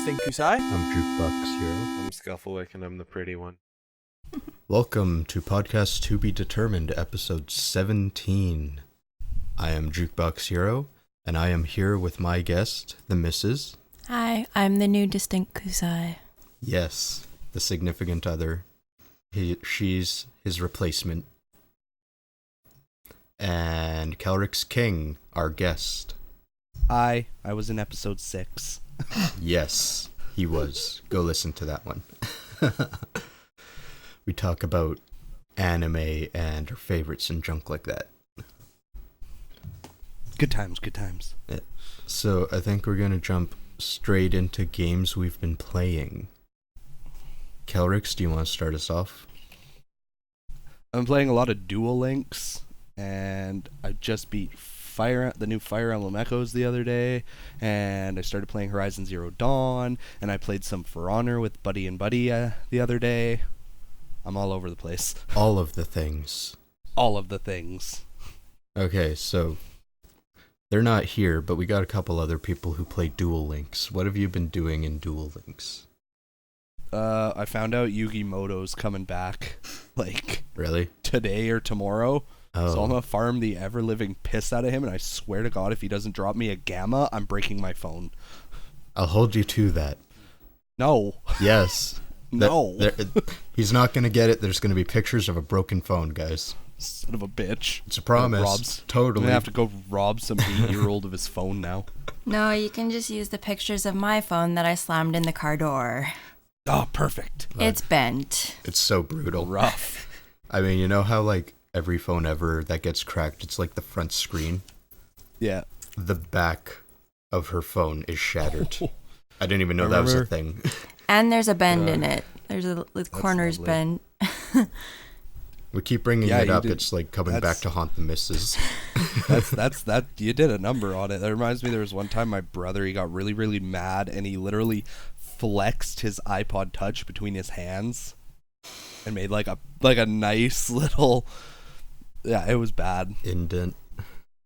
Distinct Kusai. I'm Jukebox Hero. I'm Scufflewick, and I'm the pretty one. Welcome to Podcast To Be Determined, episode 17. I am Jukebox Hero, and I am here with my guest, the Mrs. Hi, I'm the new Distinct Kusai. Yes, the significant other. She's his replacement. And KelryxsKing, our guest. I was in episode 6. Yes, he was. Go listen to that one. We talk about anime and our favorites and junk like that. Good times, good times. Yeah. So I think we're going to jump straight into games we've been playing. Kelryx, do you want to start us off? I'm playing a lot of Duel Links, and I just beat the new Fire Emblem Echoes the other day, and I started playing Horizon Zero Dawn, and I played some For Honor with Buddy and Buddy the other day. I'm all over the place. All of the things. All of the things. Okay, so they're not here, but we got a couple other people who play Duel Links. What have you been doing in Duel Links? I found out Yugi Moto's coming back, like, Really? today or tomorrow. Oh. So I'm gonna farm the ever-living piss out of him, and I swear to God, if he doesn't drop me a Gamma, I'm breaking my phone. I'll hold you to that. No. Yes. No. He's not going to get it. There's going to be pictures of a broken phone, guys. Son of a bitch. It's a promise. I'm Totally. gonna have to go rob some 8-year-old of his phone now. No, you can just use the pictures of my phone that I slammed in the car door. Oh, perfect. It's bent. It's so brutal. Rough. I mean, you know how, like, every phone ever that gets cracked, it's like the front screen? Yeah. The back of her phone is shattered. I didn't even know that was a thing. And there's a bend in it. There's the corner's lovely. bent. We keep bringing it up. It's like coming back to haunt the missus. That you did a number on it. That reminds me, there was one time my brother, he got really, really mad, and he literally flexed his iPod Touch between his hands and made like a nice little, yeah, it was bad. Indent.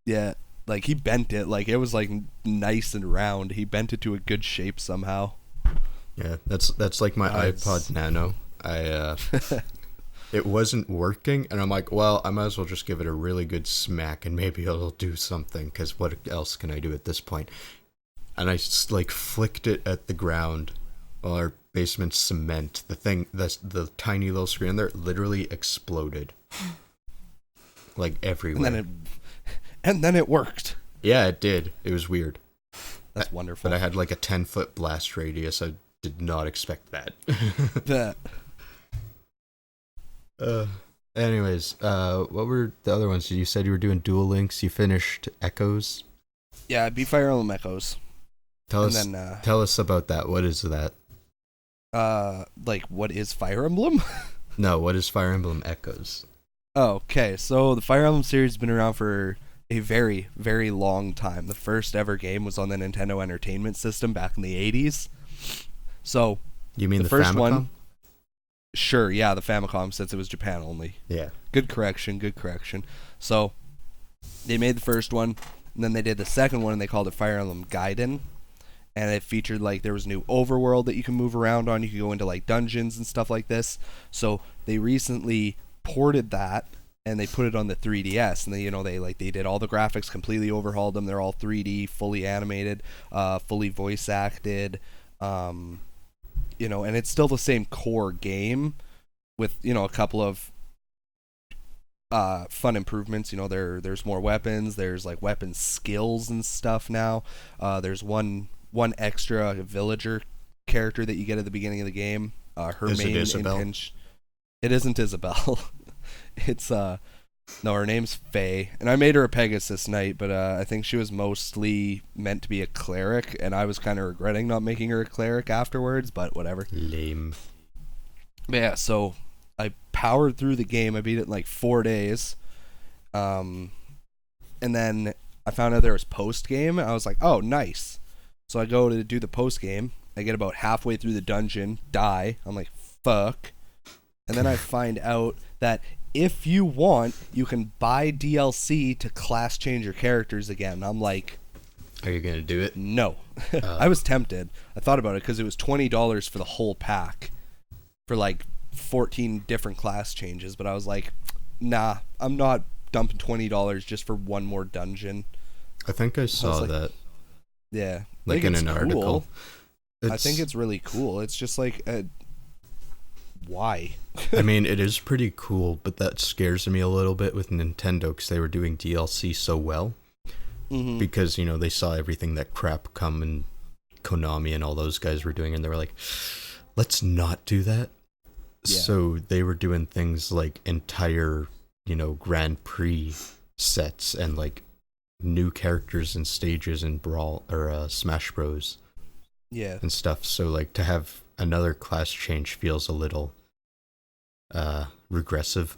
Yeah, like he bent it, like it was like nice and round. He bent it to a good shape somehow. Yeah, that's like my iPod Nano. It wasn't working, and I'm like, well, I might as well just give it a really good smack, and maybe it'll do something, because what else can I do at this point? And I just, like, flicked it at the ground, while our basement's cement. The tiny little screen there literally exploded. Like, everywhere. And then it worked. Yeah, it did. It was weird. That's wonderful. But I had, like, a 10-foot blast radius. I did not expect that. That. Anyways, what were the other ones? You said you were doing Duel Links. You finished Echoes. Yeah, I beat Fire Emblem Echoes. Tell us about that. What is that? Like, what is Fire Emblem? No, what is Fire Emblem Echoes? Okay, so the Fire Emblem series has been around for a very, very long time. The first ever game was on the Nintendo Entertainment System back in the 80s. So, you mean the first Famicom? one? Sure, yeah, the Famicom, since it was Japan only. Yeah. Good correction. So, they made the first one, and then they did the second one, and they called it Fire Emblem Gaiden. And it featured, like, there was new overworld that you can move around on. You could go into, like, dungeons and stuff like this. So, they recently ported that, and they put it on the 3DS. And they did all the graphics, completely overhauled them. They're all 3D, fully animated, fully voice acted. And it's still the same core game with, a couple of fun improvements. There's more weapons. There's like weapon skills and stuff now. There's one extra villager character that you get at the beginning of the game. Is it Isabel? It isn't Isabel. It's no, her name's Faye, and I made her a Pegasus Knight, but I think she was mostly meant to be a cleric, and I was kind of regretting not making her a cleric afterwards, but whatever. Lame. But yeah, so I powered through the game. I beat it in like 4 days, and then I found out there was post-game. I was like, oh, nice. So I go to do the post-game. I get about halfway through the dungeon, die. I'm like, fuck. And then I find out that if you want, you can buy DLC to class change your characters again. I'm like, Are you gonna do it? No. I was tempted. I thought about it because it was $20 for the whole pack for like 14 different class changes, but I was like, nah, I'm not dumping $20 just for one more dungeon. I think I saw that. Yeah. Like in an article. I think it's really cool. It's just like, why? I mean, it is pretty cool, but that scares me a little bit with Nintendo because they were doing DLC so well. Mm-hmm. Because, you know, they saw everything that crap come and Konami and all those guys were doing, and they were like, let's not do that. Yeah. So they were doing things like entire, you know, Grand Prix sets and like new characters and stages in Brawl or Smash Bros. Yeah. And stuff. So like to have another class change feels a little regressive.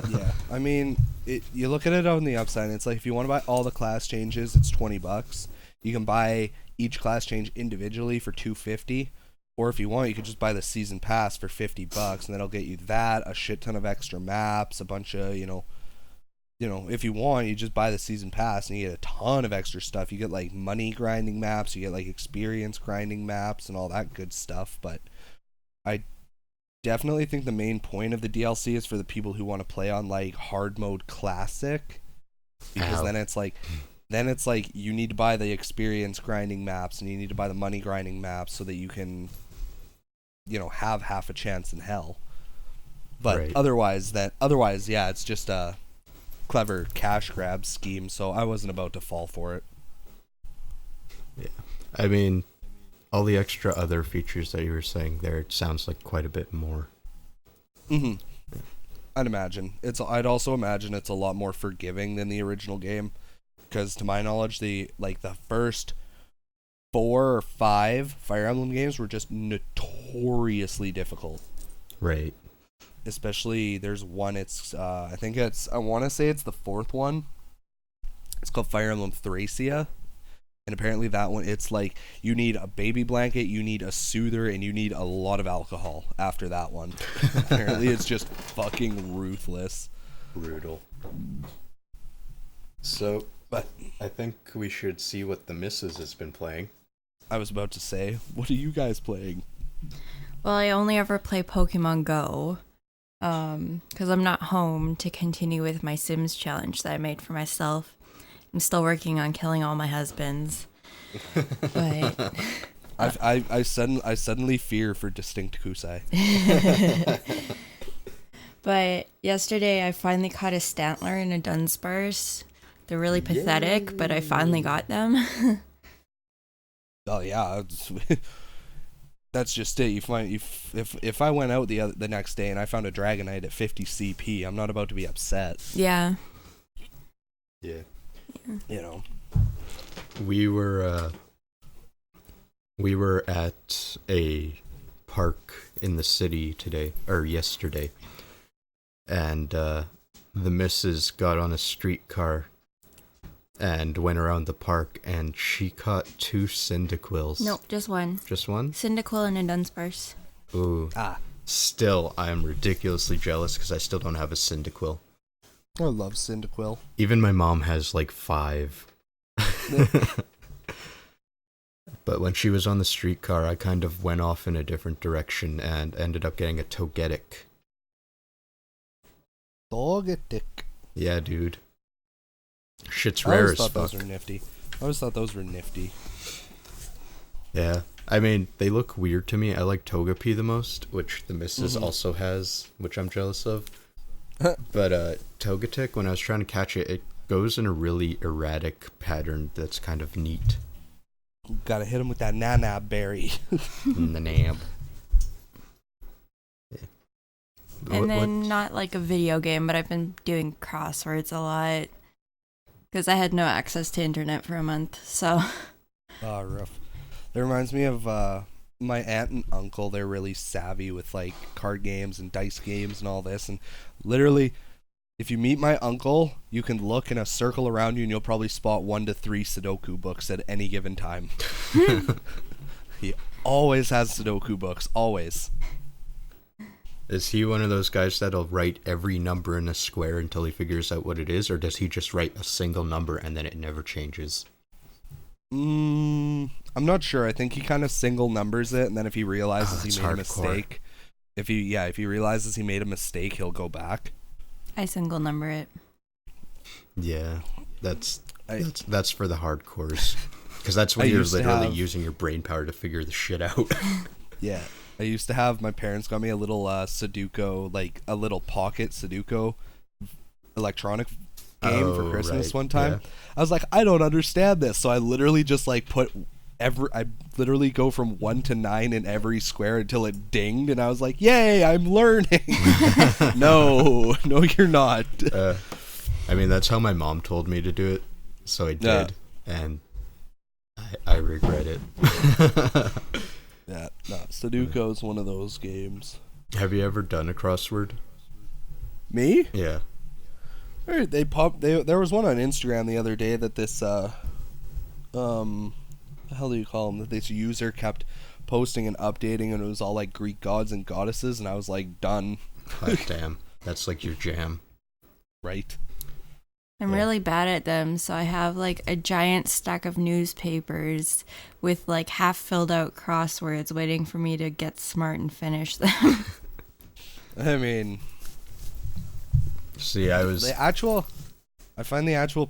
Yeah. I mean, you look at it on the upside, and it's like if you want to buy all the class changes, it's $20. You can buy each class change individually for $250. Or if you want, you could just buy the season pass for $50, and that'll get you that, a shit ton of extra maps, a bunch of, you know, if you want, you just buy the season pass and you get a ton of extra stuff. You get like money grinding maps, you get like experience grinding maps and all that good stuff. But I definitely think the main point of the DLC is for the people who want to play on like hard mode classic, because then it's like you need to buy the experience grinding maps and you need to buy the money grinding maps so that you can, you know, have half a chance in hell. But right. otherwise, yeah, it's just a clever cash grab scheme, so I wasn't about to fall for it. Yeah. I mean, all the extra other features that you were saying there, it sounds like quite a bit more. Mm-hmm. Yeah. I'd also imagine it's a lot more forgiving than the original game, because to my knowledge, the first 4 or 5 Fire Emblem games were just notoriously difficult. Right. Especially, there's one, I want to say it's the 4th one. It's called Fire Emblem Thracia. And apparently that one, it's like, you need a baby blanket, you need a soother, and you need a lot of alcohol after that one. Apparently it's just fucking ruthless. Brutal. So, but I think we should see what the missus has been playing. I was about to say, what are you guys playing? Well, I only ever play Pokemon Go. Because I'm not home to continue with my Sims challenge that I made for myself. I'm still working on killing all my husbands. But I suddenly fear for Distinct Kusai. But yesterday I finally caught a Stantler and a Dunsparce. They're really pathetic, but I finally got them. Oh yeah. That's just it. You find if I went out the next day and I found a Dragonite at 50 CP, I'm not about to be upset. Yeah. Yeah. You know. We were at a park in the city yesterday, and the missus got on a streetcar and went around the park, and she caught 2 Cyndaquils. Nope, just one. Just one? Cyndaquil and a Dunsparce. Ooh. Still, I am ridiculously jealous because I still don't have a Cyndaquil. I love Cyndaquil. Even my mom has like 5. But when she was on the streetcar, I kind of went off in a different direction and ended up getting a Togetic. Togetic. Yeah, dude. Shit's rare as fuck. I always thought those were nifty. Yeah. I mean, they look weird to me. I like Togepi the most, which the missus also has, which I'm jealous of. But Togetic, when I was trying to catch it, it goes in a really erratic pattern that's kind of neat. Gotta hit him with that Nanab berry. Nanab. Yeah. And then not like a video game, but I've been doing crosswords a lot. Because I had no access to internet for a month, so... Oh, rough. That reminds me of my aunt and uncle. They're really savvy with, like, card games and dice games and all this. And literally, if you meet my uncle, you can look in a circle around you and you'll probably spot 1 to 3 Sudoku books at any given time. He always has Sudoku books, always. Is he one of those guys that'll write every number in a square until he figures out what it is, or does he just write a single number and then it never changes? I'm not sure. I think he kind of single numbers it, and then if he realizes he made a mistake, if he realizes he made a mistake, he'll go back. I single number it. Yeah, that's for the hardcores, because that's when you're literally using your brain power to figure the shit out. Yeah, I used to have, my parents got me a little Sudoku, like a little pocket Sudoku electronic game for Christmas one time. Yeah. I was like, I don't understand this, so I literally just like I literally go from 1 to 9 in every square until it dinged, and I was like, yay, I'm learning. No, you're not. I mean, that's how my mom told me to do it, so I did, and I regret it. Yeah, no, Sudoku is one of those games. Have you ever done a crossword? Me? Yeah. There was one on Instagram the other day that this the hell do you call them? That this user kept posting and updating, and it was all like Greek gods and goddesses, and I was like, done. God damn, that's like your jam, right? I'm really bad at them, so I have like a giant stack of newspapers with like half filled out crosswords waiting for me to get smart and finish them. I mean, see, I find the actual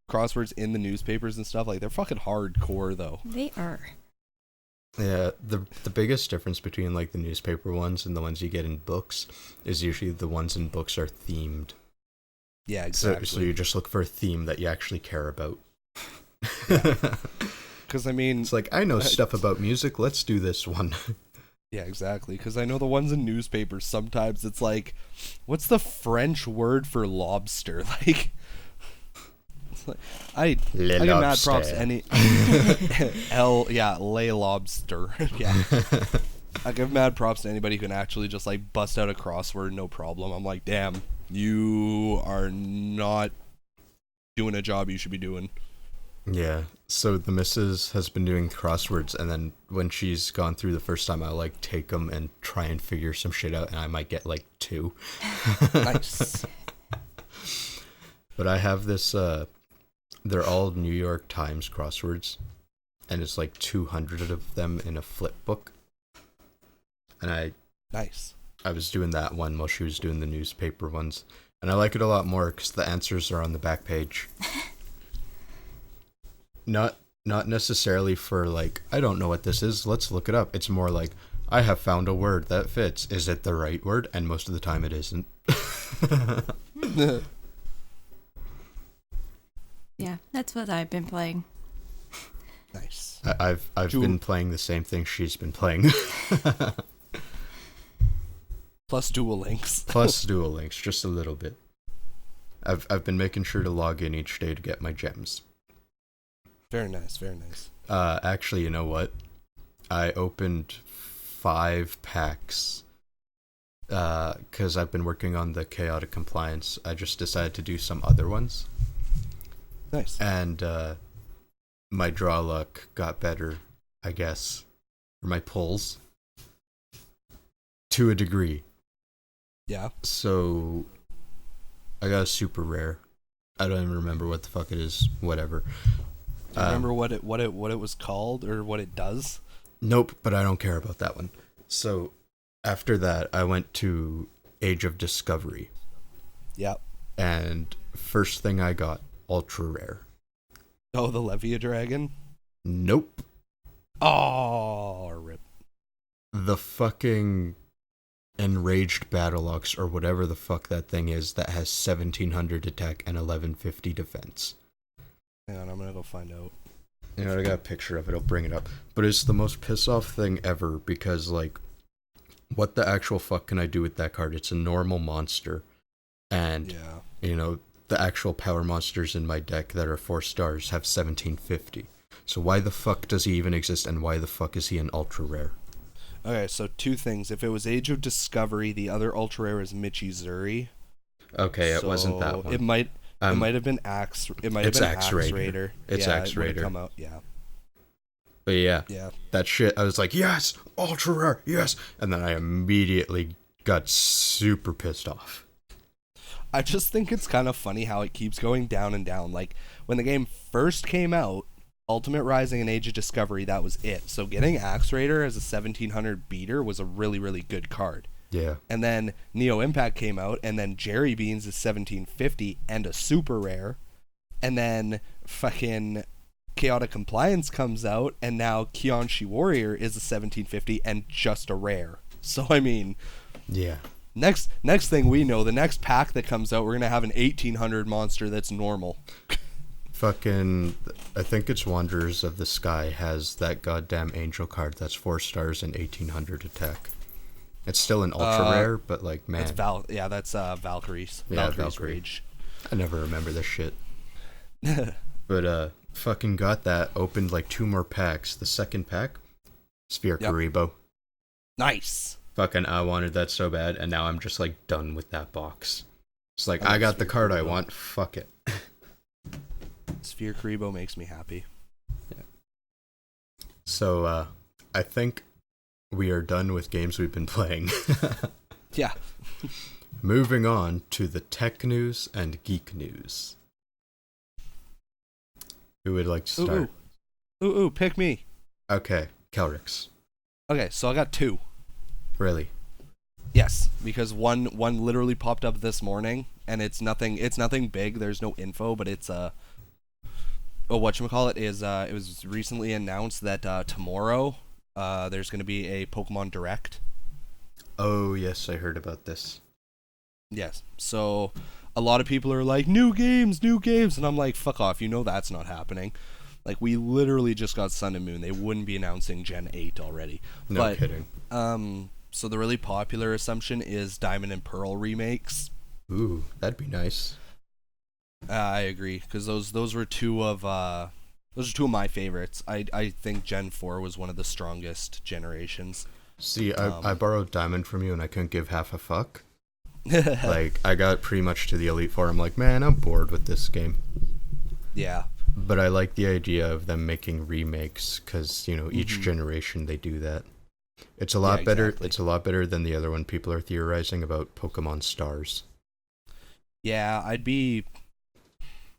crosswords in the newspapers and stuff, like, they're fucking hardcore though. They are. Yeah, the biggest difference between like the newspaper ones and the ones you get in books is usually the ones in books are themed. Yeah, exactly. So you just look for a theme that you actually care about. Because I mean, it's like, I know stuff about music, let's do this one. Yeah, exactly. Because I know the ones in newspapers, sometimes it's like, what's the French word for lobster? Like, it's like I give mad props to any lay lobster. Yeah. I give mad props to anybody who can actually just like bust out a crossword, no problem. I'm like, damn, you are not doing a job you should be doing. Yeah, so the missus has been doing crosswords, and then when she's gone through the first time, I'll like take them and try and figure some shit out, and I might get like 2. Nice. But I have this, they're all New York Times crosswords, and it's like 200 of them in a flip book. And Nice. I was doing that one while she was doing the newspaper ones, and I like it a lot more because the answers are on the back page. Not necessarily for like, I don't know what this is, let's look it up. It's more like, I have found a word that fits. Is it the right word? And most of the time it isn't. Yeah, that's what I've been playing. Nice. I've been playing the same thing she's been playing. Plus Duel Links. Plus Duel Links, just a little bit. I've been making sure to log in each day to get my gems. Very nice, very nice. Actually, you know what? I opened 5 packs because I've been working on the chaotic compliance. I just decided to do some other ones. Nice. And my draw luck got better, I guess. Or my pulls. To a degree. Yeah. So I got a super rare. I don't even remember what the fuck it is. Whatever. Do you remember what it was called or what it does? Nope, but I don't care about that one. So after that, I went to Age of Discovery. Yep. And first thing I got, ultra rare. Oh, the Levia Dragon? Nope. Oh, rip. The fucking Enraged Battle Ox or whatever the fuck that thing is that has 1700 attack and 1150 defense. Hang on, I'm gonna go find out. You know, I got a picture of it, I'll bring it up. But it's the most piss-off thing ever because, like, what the actual fuck can I do with that card? It's a normal monster. And, yeah. You know, the actual power monsters in my deck that are 4 stars have 1750. So why the fuck does he even exist, and why the fuck is he an ultra rare? Okay, so 2 things. If it was Age of Discovery, the other ultra rare is Michizuri. Okay, it wasn't that one. It might have been Axe. It might have been Axe Raider. It's Axe Raider. Come out, yeah. But yeah, yeah, that shit. I was like, yes, ultra rare, yes, and then I immediately got super pissed off. I just think it's kind of funny how it keeps going down and down. Like when the game first came out, Ultimate Rising and Age of Discovery, that was it. So getting Axe Raider as a 1700 beater was a really, really good card. Yeah. And then Neo Impact came out, and then Jerry Beans is 1750 and a super rare. And then fucking Chaotic Compliance comes out, and now Kyonshi Warrior is a 1750 and just a rare. So, I mean... Yeah. Next thing we know, the next pack that comes out, we're going to have an 1800 monster that's normal. Fucking, I think it's Wanderers of the Sky has that goddamn angel card that's 4 stars and 1800 attack. It's still an ultra rare, but like, man. That's Valkyries. Yeah, Valkyries Valkyrie. Rage. I never remember this shit. But fucking got that, opened like 2 more packs. The second pack, Sphere Karibo. Nice. Fucking, I wanted that so bad, and now I'm just like done with that box. It's like, I got the card I want, fuck it. Sphere Karibo makes me happy. Yeah. So, I think we are done with games we've been playing. Yeah. Moving on to the tech news and geek news. Who would like to start? Ooh, pick me. Okay, Kelryx. Okay, so I got 2. Really? Yes, because one literally popped up this morning, and it's nothing big. There's no info, but it's whatchamacallit is it was recently announced that tomorrow there's going to be a Pokemon Direct. Oh, yes, I heard about this. Yes. So a lot of people are like, new games, and I'm like, fuck off, you know that's not happening. Like, we literally just got Sun and Moon. They wouldn't be announcing Gen 8 already. No kidding. So the really popular assumption is Diamond and Pearl remakes. Ooh, that'd be nice. I agree, because those were two of my favorites. I think Gen 4 was one of the strongest generations. See, I borrowed Diamond from you and I couldn't give half a fuck. Like, I got pretty much to the Elite Four. I'm like, man, I'm bored with this game. Yeah. But I like the idea of them making remakes, because, you know, each generation they do that. It's a lot better. Exactly. It's a lot better than the other one people are theorizing about Pokemon Stars. Yeah, I'd be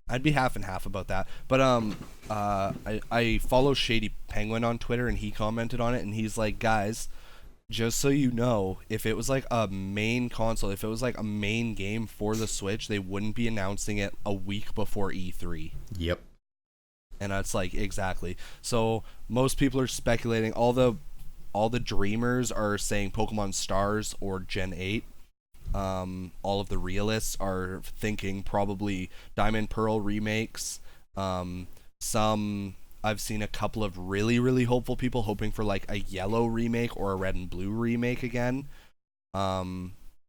half and half about that. But I follow Shady Penguin on Twitter, and he commented on it, and he's like, guys, just so you know, if it was like a main console, if it was like a main game for the Switch, they wouldn't be announcing it a week before E3. Yep. And it's like, exactly. So most people are speculating. All the dreamers are saying Pokemon Stars or Gen 8. All of the realists are thinking probably Diamond Pearl remakes. I've seen a couple of really, really hopeful people hoping for like a Yellow remake or a Red and Blue remake again.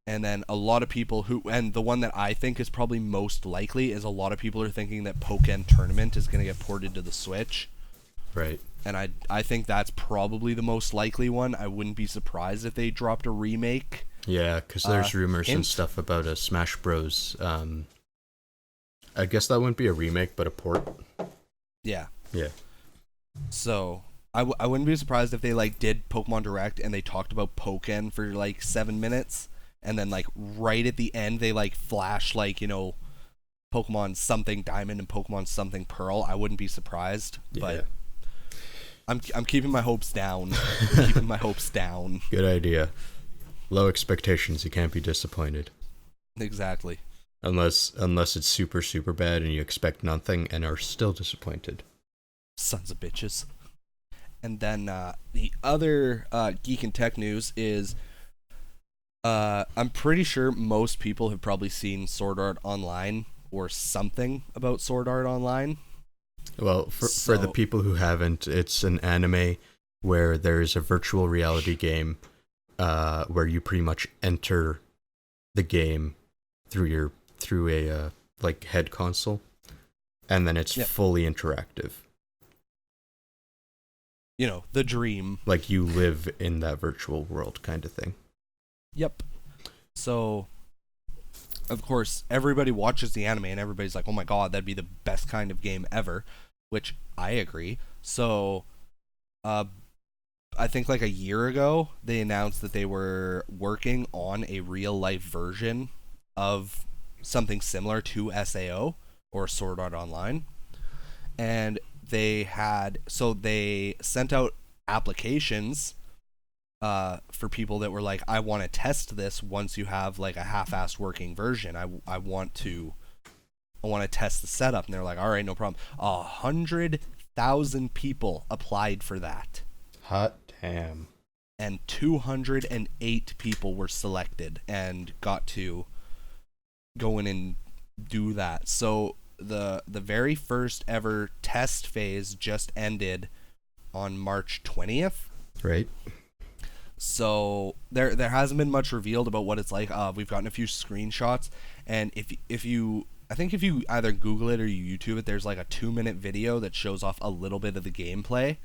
And then a lot of people and the one that I think is probably most likely is a lot of people are thinking that Pokken Tournament is going to get ported to the Switch. Right. And I think that's probably the most likely one. I wouldn't be surprised if they dropped a remake. Yeah, because there's rumors and stuff about a Smash Bros. I guess that wouldn't be a remake, but a port. Yeah. Yeah. So I wouldn't be surprised if they like did Pokemon Direct and they talked about Pokken for like 7 minutes, and then like right at the end they like flash like, you know, Pokemon something Diamond and Pokemon something Pearl. I wouldn't be surprised, but I'm keeping my hopes down. Keeping my hopes down. Good idea. Low expectations, you can't be disappointed. Exactly. Unless it's super, super bad and you expect nothing and are still disappointed. Sons of bitches. And then the other geek and tech news is I'm pretty sure most people have probably seen Sword Art Online or something about Sword Art Online. Well, for the people who haven't, it's an anime where there's a virtual reality game where you pretty much enter the game through a like head console, and then it's fully interactive. You know, the dream. Like you live in that virtual world kind of thing. Yep. So, of course, everybody watches the anime and everybody's like, oh my god, that'd be the best kind of game ever, which I agree. So, I think like a year ago, they announced that they were working on a real-life version of something similar to SAO, or Sword Art Online. And they sent out applications for people that were like, I want to test this once you have like a half-assed working version. I want to test the setup. And they're like, all right, no problem. 100,000 people applied for that. Hot damn. And 208 people were selected and got to go in and do that. So the very first ever test phase just ended on March 20th. Right. So there hasn't been much revealed about what it's like. We've gotten a few screenshots, and if you either Google it or you YouTube it, there's like a 2-minute video that shows off a little bit of the gameplay.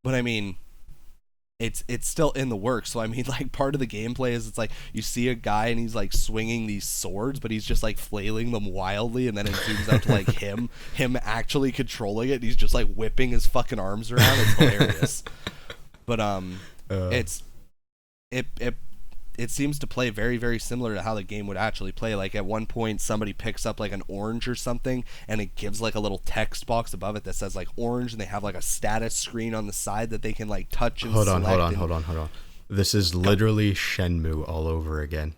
But I mean, it's still in the works. So I mean, like, part of the gameplay is it's like you see a guy and he's like swinging these swords, but he's just like flailing them wildly, and then it zooms out to like him actually controlling it. And he's just like whipping his fucking arms around. It's hilarious. But it seems to play very, very similar to how the game would actually play. Like, at one point, somebody picks up like an orange or something, and it gives like a little text box above it that says like orange, and they have like a status screen on the side that they can like touch and select. Hold on. This is literally Shenmue all over again.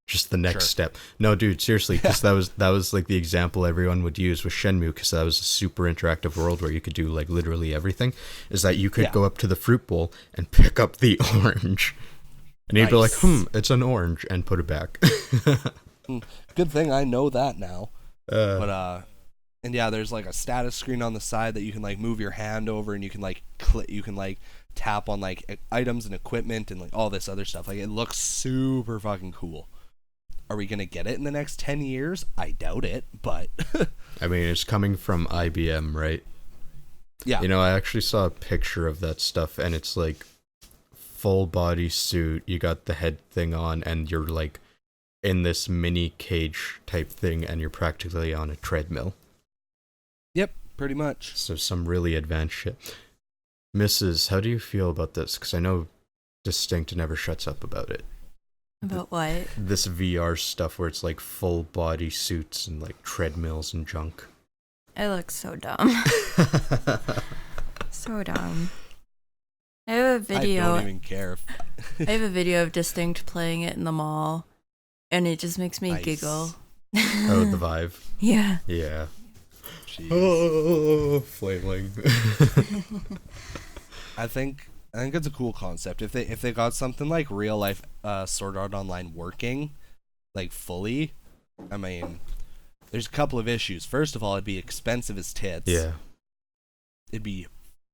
Just the next step. No, dude, seriously, because that was like the example everyone would use with Shenmue, because that was a super interactive world where you could do like literally everything. Is that you could go up to the fruit bowl and pick up the orange, and you'd be like, it's an orange, and put it back. Good thing I know that now. And yeah, there's like a status screen on the side that you can like move your hand over, and you can like tap on like items and equipment and like all this other stuff. Like, it looks super fucking cool. Are we going to get it in the next 10 years? I doubt it, but... I mean, it's coming from IBM, right? Yeah. You know, I actually saw a picture of that stuff, and it's like full body suit. You got the head thing on, and you're like in this mini cage type thing, and you're practically on a treadmill. Yep, pretty much. So some really advanced shit. Mrs., how do you feel about this? Because I know Distinct never shuts up about it. About what? This VR stuff where it's like full body suits and like treadmills and junk. It looks so dumb. So dumb. I have a video. I don't even care. I have a video of Distinct playing it in the mall, and it just makes me giggle. Oh, the Vive. Yeah. Yeah. Jeez. Oh, flailing. I think it's a cool concept. If they got something like real life Sword Art Online working, like fully, I mean, there's a couple of issues. First of all, it'd be expensive as tits. Yeah. It'd be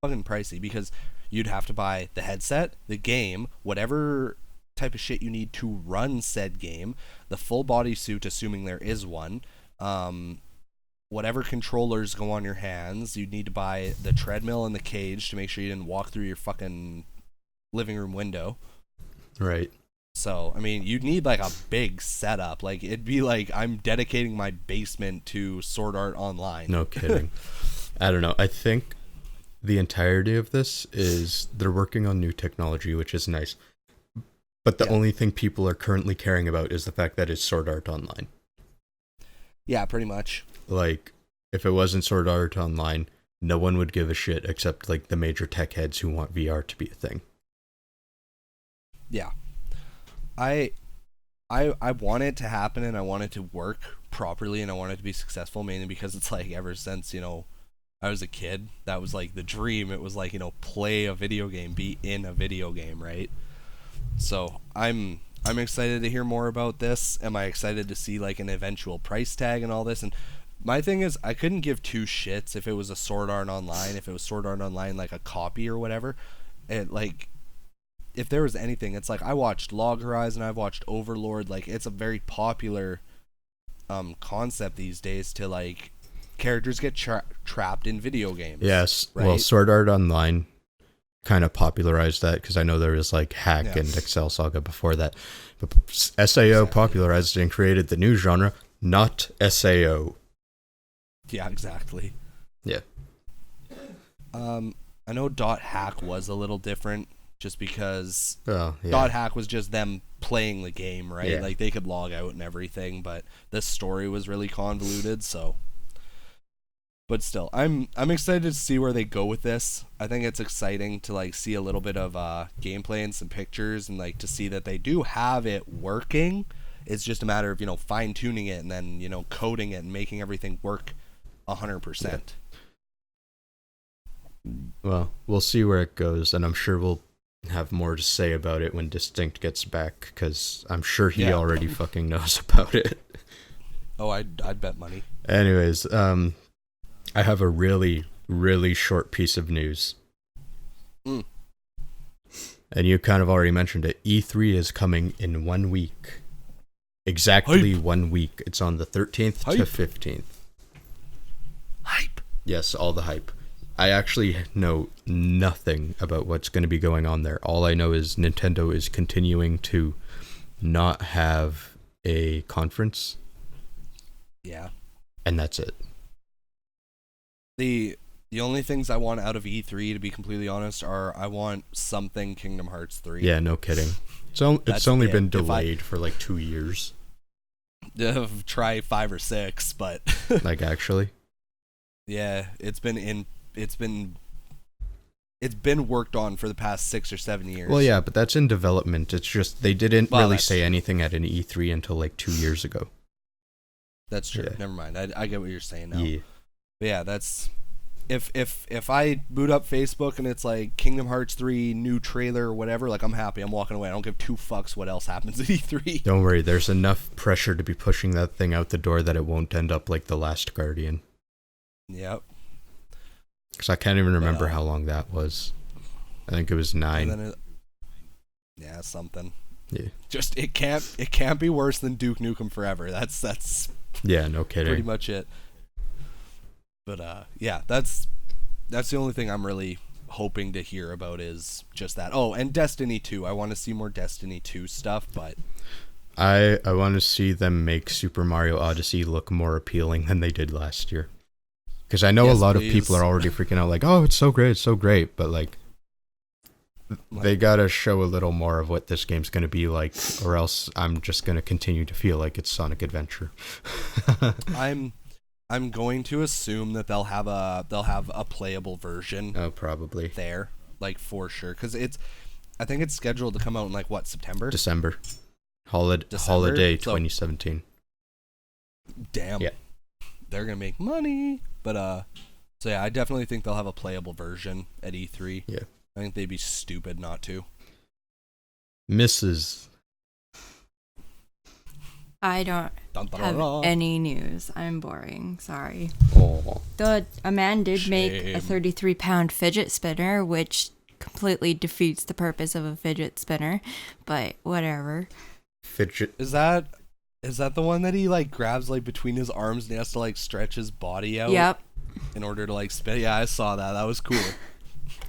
fucking pricey because you'd have to buy the headset, the game, whatever type of shit you need to run said game, the full body suit, assuming there is one, whatever controllers go on your hands. You'd need to buy the treadmill and the cage to make sure you didn't walk through your fucking living room window. Right. So, I mean, you'd need like a big setup. Like, it'd be like I'm dedicating my basement to Sword Art Online. No kidding. I don't know. I think the entirety of this is they're working on new technology, which is nice. But the only thing people are currently caring about is the fact that it's Sword Art Online. Yeah, pretty much. Like, if it wasn't Sword Art Online, no one would give a shit except like the major tech heads who want VR to be a thing. Yeah. I want it to happen, and I want it to work properly, and I want it to be successful, mainly because it's like ever since, you know, I was a kid, that was like the dream. It was like, you know, play a video game, be in a video game, right? So I'm excited to hear more about this. Am I excited to see like an eventual price tag and all this? And my thing is, I couldn't give two shits if it was a Sword Art Online, if it was Sword Art Online like a copy or whatever. It like, if there was anything, it's like I watched Log Horizon, I've watched Overlord. Like, it's a very popular concept these days to like characters get trapped in video games. Yes. Right? Well, Sword Art Online kind of popularized that, because I know there was like Hack and Excel Saga before that. But SAO popularized and created the new genre, not SAO. Yeah, exactly. Yeah. I know .hack was a little different, just because .hack was just them playing the game, right? Yeah. Like, they could log out and everything, but the story was really convoluted, so But still, I'm excited to see where they go with this. I think it's exciting to like see a little bit of gameplay and some pictures, and like to see that they do have it working. It's just a matter of, fine tuning it and then, coding it and making everything work 100%. Well, we'll see where it goes, and I'm sure we'll have more to say about it when Distinct gets back, because I'm sure he already fucking knows about it. Oh, I'd bet money. Anyways, I have a really, really short piece of news. Mm. And you kind of already mentioned it. E3 is coming in 1 week. Exactly Hype. 1 week. It's on the 13th to 15th. Hype. Yes, all the hype. I actually know nothing about what's going to be going on there. All I know is Nintendo is continuing to not have a conference. Yeah. And that's it. The only things I want out of E3, to be completely honest, are I want something Kingdom Hearts 3. Yeah, no kidding. It's only been delayed for like 2 years. Try 5 or 6, but like actually. Yeah, it's been worked on for the past 6 or 7 years. Well, yeah, but that's in development. It's just they didn't really say anything at an E3 until like 2 years ago. That's true. Yeah. Never mind. I get what you're saying now. Yeah. But yeah, that's if I boot up Facebook and it's like Kingdom Hearts 3 new trailer or whatever, like I'm happy. I'm walking away. I don't give two fucks what else happens at E3. Don't worry. There's enough pressure to be pushing that thing out the door that it won't end up like The Last Guardian. Yep. Because I can't even remember how long that was. I think it was 9. Yeah, something. Yeah. Just it can't be worse than Duke Nukem Forever. That's yeah, no kidding. pretty much it. But yeah, that's the only thing I'm really hoping to hear about is just that. Oh, and Destiny 2. I want to see more Destiny 2 stuff, but I want to see them make Super Mario Odyssey look more appealing than they did last year. Because I know a lot of people are already freaking out like, oh, it's so great, but like they gotta show a little more of what this game's gonna be like, or else I'm just gonna continue to feel like it's Sonic Adventure. I'm going to assume that they'll have a playable version. Oh, probably there, like for sure, because I think it's scheduled to come out in like what, September? December. Holiday 2017. Damn. Yeah. They're gonna make money, but so yeah, I definitely think they'll have a playable version at E3. Yeah. I think they'd be stupid not to. Mrs. I don't have any news. I'm boring. Sorry. Oh. A man did make a 33-pound fidget spinner, which completely defeats the purpose of a fidget spinner, but whatever. Fidget. Is that the one that he like grabs like between his arms and he has to like stretch his body out? Yep. In order to like spin. Yeah, I saw that. That was cool.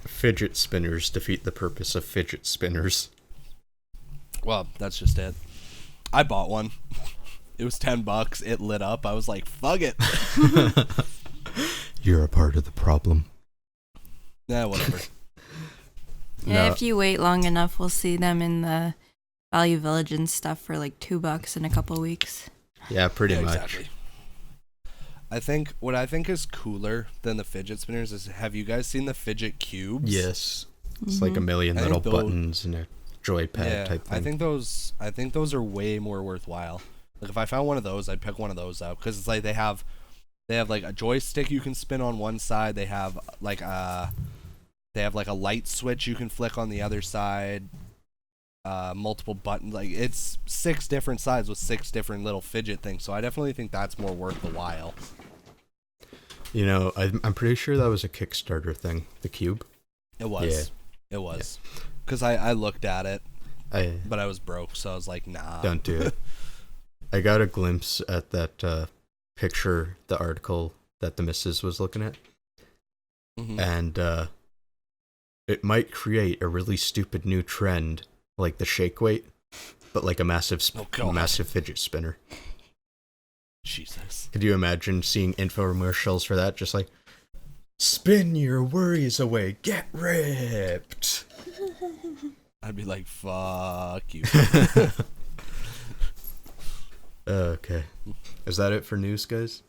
Fidget spinners defeat the purpose of fidget spinners. Well, that's just it. I bought one. It was $10. It lit up. I was like, fuck it. You're a part of the problem. Nah, whatever. Yeah, No. if you wait long enough, we'll see them in the Value Village and stuff for like $2 in a couple weeks. Yeah, pretty much. Exactly. What I think is cooler than the fidget spinners is, have you guys seen the fidget cubes? Yes. It's like a million little buttons and a joypad type thing. I think those are way more worthwhile. Like if I found one of those, I'd pick one of those up because it's like they have like a joystick you can spin on one side. They have like a light switch you can flick on the other side. Multiple buttons. Like it's 6 different sides with 6 different little fidget things. So I definitely think that's more worth the while. You know, I'm pretty sure that was a Kickstarter thing. The cube. It was. Yeah. It was. Because I looked at it, but I was broke, so I was like, nah. Don't do it. I got a glimpse at that picture, the article that the missus was looking at. Mm-hmm. And it might create a really stupid new trend, like the shake weight, but like a massive fidget spinner. Jesus. Could you imagine seeing infomercials for that? Just like, spin your worries away, get ripped. I'd be like, fuck you. Okay. Is that it for news, guys?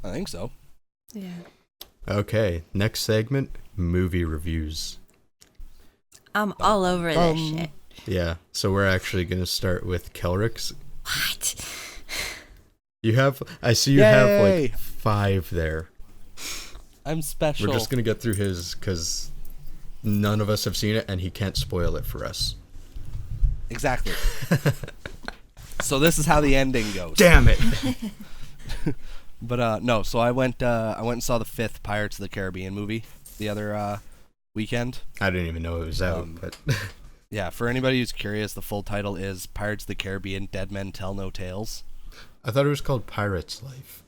I think so. Yeah. Okay, next segment, movie reviews. I'm all over this shit. Yeah, so we're actually going to start with Kelryx. What? I see you have Yay! like 5 there. I'm special. We're just going to get through his because none of us have seen it and he can't spoil it for us. Exactly. So this is how the ending goes. Damn it! But no, so I went and saw the 5th Pirates of the Caribbean movie the other weekend. I didn't even know it was out, but Yeah, for anybody who's curious, the full title is Pirates of the Caribbean: Dead Men Tell No Tales. I thought it was called Pirate's Life.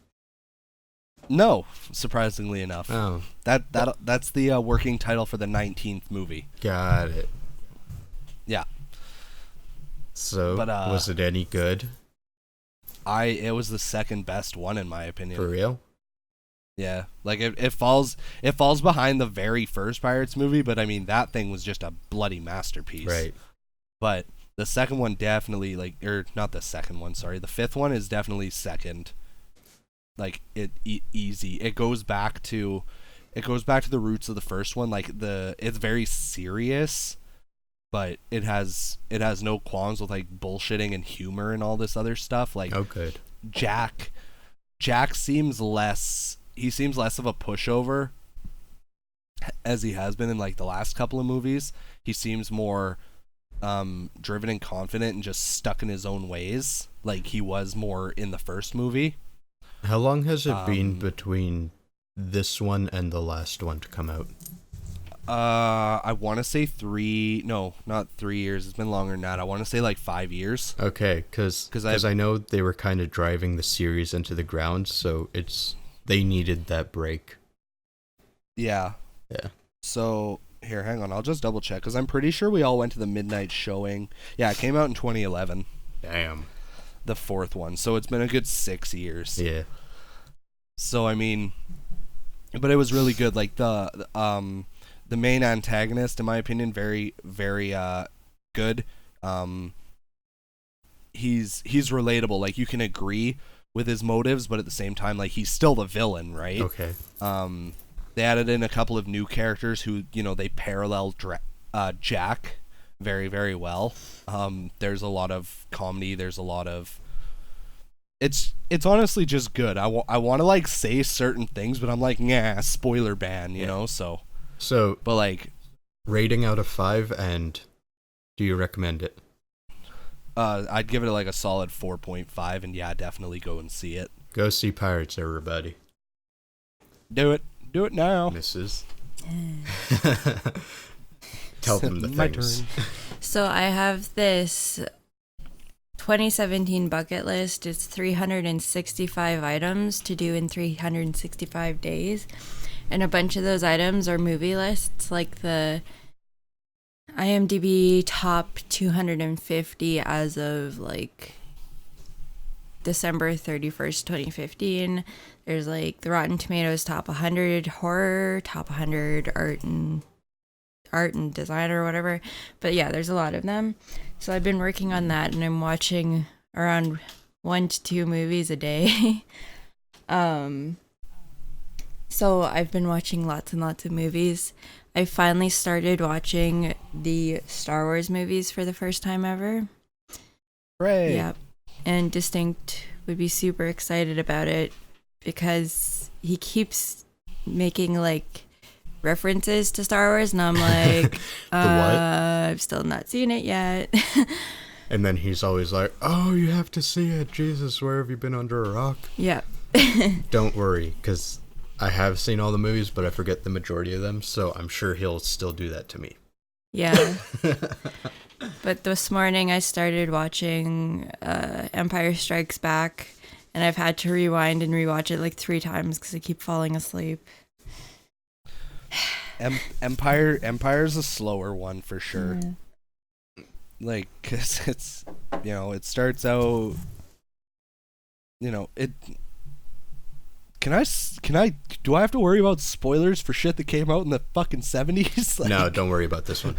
No, surprisingly enough. Oh, That's the working title for the 19th movie. got it. Yeah. So, But, was it any good? It was the second best one in my opinion. For real? Yeah, like it falls behind the very first Pirates movie, but I mean that thing was just a bloody masterpiece. Right. But the second one definitely not the second one, sorry, the 5th one is definitely second. Like easy. It goes back to the roots of the first one. Like it's very serious, but it has no qualms with like bullshitting and humor and all this other stuff. Like Oh, good. Jack seems less of a pushover as he has been in like the last couple of movies. He seems more driven and confident and just stuck in his own ways like he was more in the first movie. How long has it been between this one and the last one to come out? I want to say not 3 years. It's been longer than that. I want to say like 5 years. Okay, because I know they were kind of driving the series into the ground, so they needed that break. Yeah. Yeah. So here, hang on. I'll just double check because I'm pretty sure we all went to the midnight showing. Yeah, it came out in 2011. Damn. The 4th one. So it's been a good 6 years. Yeah. So I mean, but it was really good. Like the main antagonist, in my opinion, very very good. He's relatable. Like you can agree with his motives, but at the same time, like he's still the villain, right? Okay. They added in a couple of new characters who they parallel Jack very very well. There's a lot of comedy. There's a lot of it's honestly just good. I want to like say certain things, but I'm like, nah, spoiler ban, you know. So, but like, rating out of 5, and do you recommend it? I'd give it like a solid 4.5, and yeah, definitely go and see it. Go see Pirates, everybody. Do it now, Mrs. Tell them the My things. turn. So I have this 2017 bucket list. It's 365 items to do in 365 days. And a bunch of those items are movie lists, like the IMDb top 250 as of like December 31st, 2015. There's like the Rotten Tomatoes top 100 horror, top 100 art and design or whatever. But yeah, there's a lot of them. So I've been working on that, and I'm watching around 1 to 2 movies a day. So I've been watching lots and lots of movies. I finally started watching the Star Wars movies for the first time ever. Right. Yep. And Distinct would be super excited about it because he keeps making like references to Star Wars, and I'm like, what? I've still not seen it yet. And then he's always like, oh, you have to see it. Jesus, where have you been under a rock? Yep. Don't worry, because I have seen all the movies, but I forget the majority of them, so I'm sure he'll still do that to me. Yeah. But this morning I started watching Empire Strikes Back, and I've had to rewind and rewatch it like 3 times because I keep falling asleep. Empire's a slower one for sure. Yeah. Like, cause it's, it starts out, it. Can I? Do I have to worry about spoilers for shit that came out in the fucking 70s? Like, No, don't worry about this one.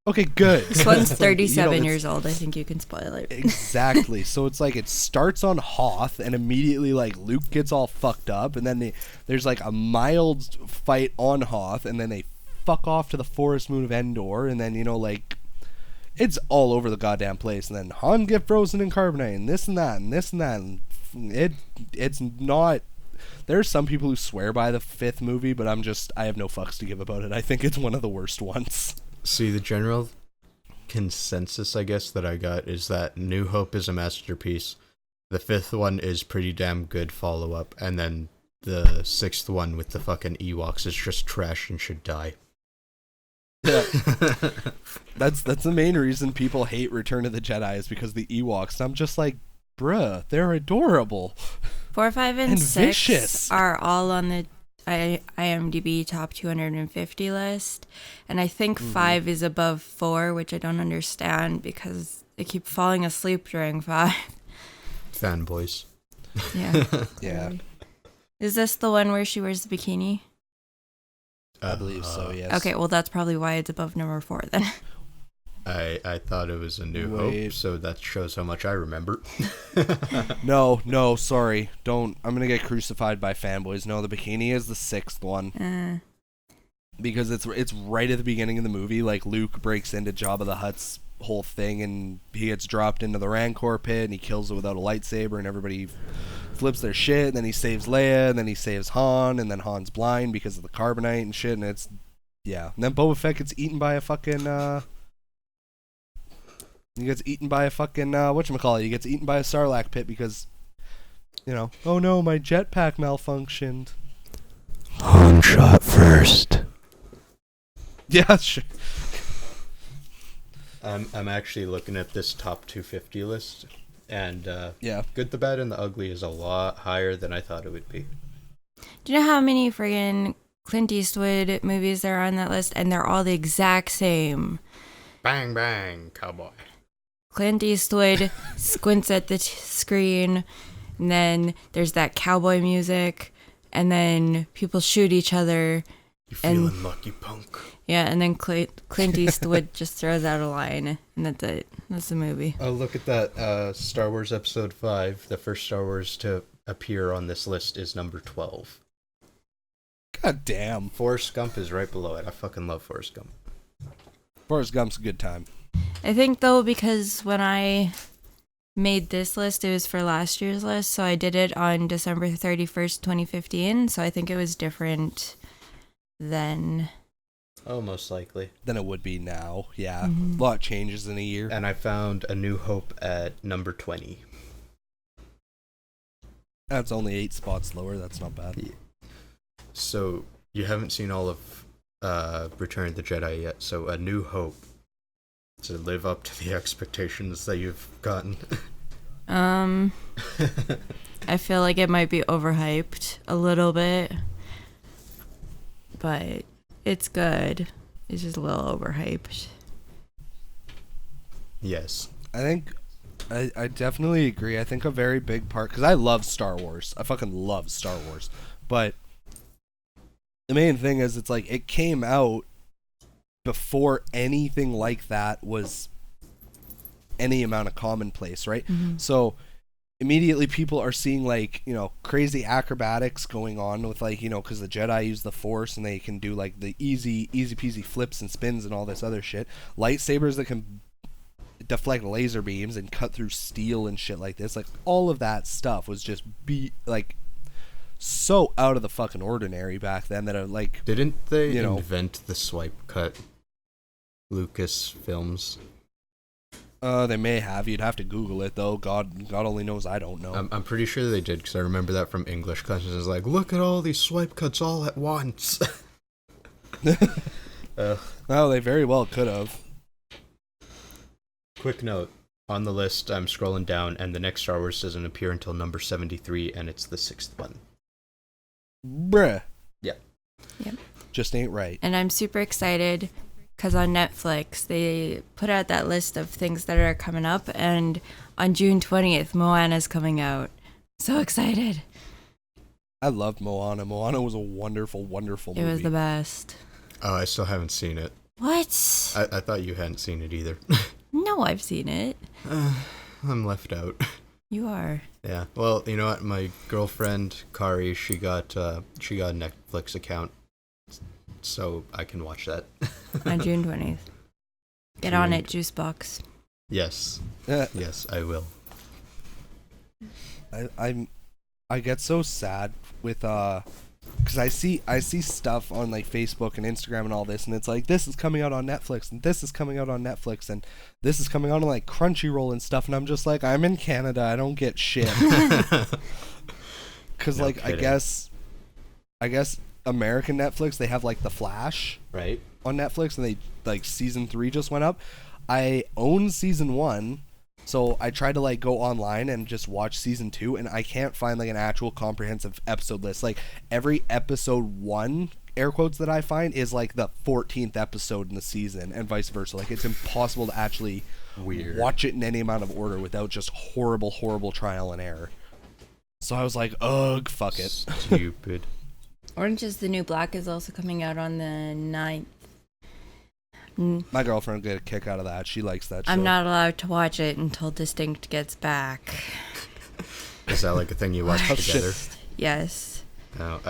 Okay, good. This one's It's like, 37 it's- years old. I think you can spoil it. Exactly. So it's like it starts on Hoth, and immediately like Luke gets all fucked up, and then there's like a mild fight on Hoth, and then they fuck off to the forest moon of Endor, and then like it's all over the goddamn place, and then Han get frozen in carbonite, and this and that, and this and that, and it's not. There's some people who swear by the 5th movie, but I have no fucks to give about it. I think it's one of the worst ones. See, the general consensus, I guess, that I got is that New Hope is a masterpiece. The 5th one is pretty damn good follow-up, and then the 6th one with the fucking Ewoks is just trash and should die. Yeah. That's the main reason people hate Return of the Jedi is because the Ewoks. I'm just like, bruh, they're adorable. 4, 5, and 6 vicious. are all on the IMDb top 250 list, and I think 5 is above 4, which I don't understand because I keep falling asleep during 5. Fanboys. Yeah. Yeah. Is this the one where she wears the bikini? I believe so, yes. Okay, well that's probably why it's above number 4 then. I thought it was a New Wait. Hope, so that shows how much I remember. No, sorry. Don't. I'm going to get crucified by fanboys. No, the bikini is the 6th one. Because it's right at the beginning of the movie. Like, Luke breaks into Jabba the Hutt's whole thing, and he gets dropped into the Rancor pit, and he kills it without a lightsaber, and everybody flips their shit, and then he saves Leia, and then he saves Han, and then Han's blind because of the carbonite and shit, and it's... Yeah. And then Boba Fett gets eaten by a fucking... He gets eaten by a fucking, whatchamacallit, he gets eaten by a Sarlacc pit because, oh no, my jetpack malfunctioned. Han shot first. Yeah, sure. I'm actually looking at this top 250 list, and Yeah. Good, the Bad, and the Ugly is a lot higher than I thought it would be. Do you know how many friggin' Clint Eastwood movies there are on that list? And they're all the exact same. Bang, bang, cowboy. Clint Eastwood squints at the screen, and then there's that cowboy music, and then people shoot each other. You feeling lucky, punk? Yeah, and then Clint Eastwood just throws out a line, and that's it. That's the movie. Oh, look at that. Star Wars Episode 5, the first Star Wars to appear on this list, is number 12. God damn. Forrest Gump is right below it. I fucking love Forrest Gump. Forrest Gump's a good time. I think, though, because when I made this list, it was for last year's list, so I did it on December 31st, 2015, so I think it was different then. Oh, most likely. Than it would be now. Yeah. Mhm. A lot changes in a year. And I found A New Hope at number 20. That's only 8 spots lower. That's not bad. Yeah. So, you haven't seen all of Return of the Jedi yet, so A New Hope, to live up to the expectations that you've gotten. I feel like it might be overhyped a little bit, but it's good. It's just a little overhyped. Yes. I think I definitely agree. I think a very big part, because I love Star Wars. I fucking love Star Wars. But the main thing is, it's like it came out before anything like that was any amount of commonplace, right? Mm-hmm. So immediately people are seeing like, crazy acrobatics going on with like, because the Jedi use the Force and they can do like the easy peasy flips and spins and all this other shit. Lightsabers that can deflect laser beams and cut through steel and shit like this. Like all of that stuff was just so out of the fucking ordinary back then that like... Didn't they invent the swipe cut? Lucas Films. They may have. You'd have to Google it though. God only knows. I don't know. I'm pretty sure they did, because I remember that from English classes. It's like, look at all these swipe cuts all at once. Well, they very well could have. Quick note. On the list, I'm scrolling down, and the next Star Wars doesn't appear until number 73, and it's the 6th one. Bruh. Yeah. Yep. Just ain't right. And I'm super excited because on Netflix, they put out that list of things that are coming up, and on June 20th, Moana's coming out. So excited. I loved Moana. Moana was a wonderful, wonderful movie. It was the best. Oh, I still haven't seen it. What? I thought you hadn't seen it either. No, I've seen it. I'm left out. You are. Yeah. Well, you know what? My girlfriend Kari, she got a Netflix account, so I can watch that. On June 20th. Get on it, Juicebox. Yes. Yes, I will. I get so sad with because I see stuff on like Facebook and Instagram and all this, and it's like, this is coming out on Netflix, and this is coming out on Netflix, and this is coming out on like Crunchyroll and stuff, and I'm just like, I'm in Canada, I don't get shit. Because No like kidding. I guess American Netflix, they have like The Flash Right. on Netflix, and they like season 3 just went up. I own season 1. So I tried to like go online and just watch season 2, and I can't find like an actual comprehensive episode list. Like every episode 1, air quotes, that I find is like the 14th episode in the season, and vice versa. Like it's impossible to actually watch it in any amount of order without just horrible trial and error. So I was like, ugh, fuck it. Stupid. Orange is the New Black is also coming out on the 9th. My girlfriend get a kick out of that. She likes that show. I'm not allowed to watch it until Distinct gets back. Is that like a thing you watch Oh, together? shit. Yes. No,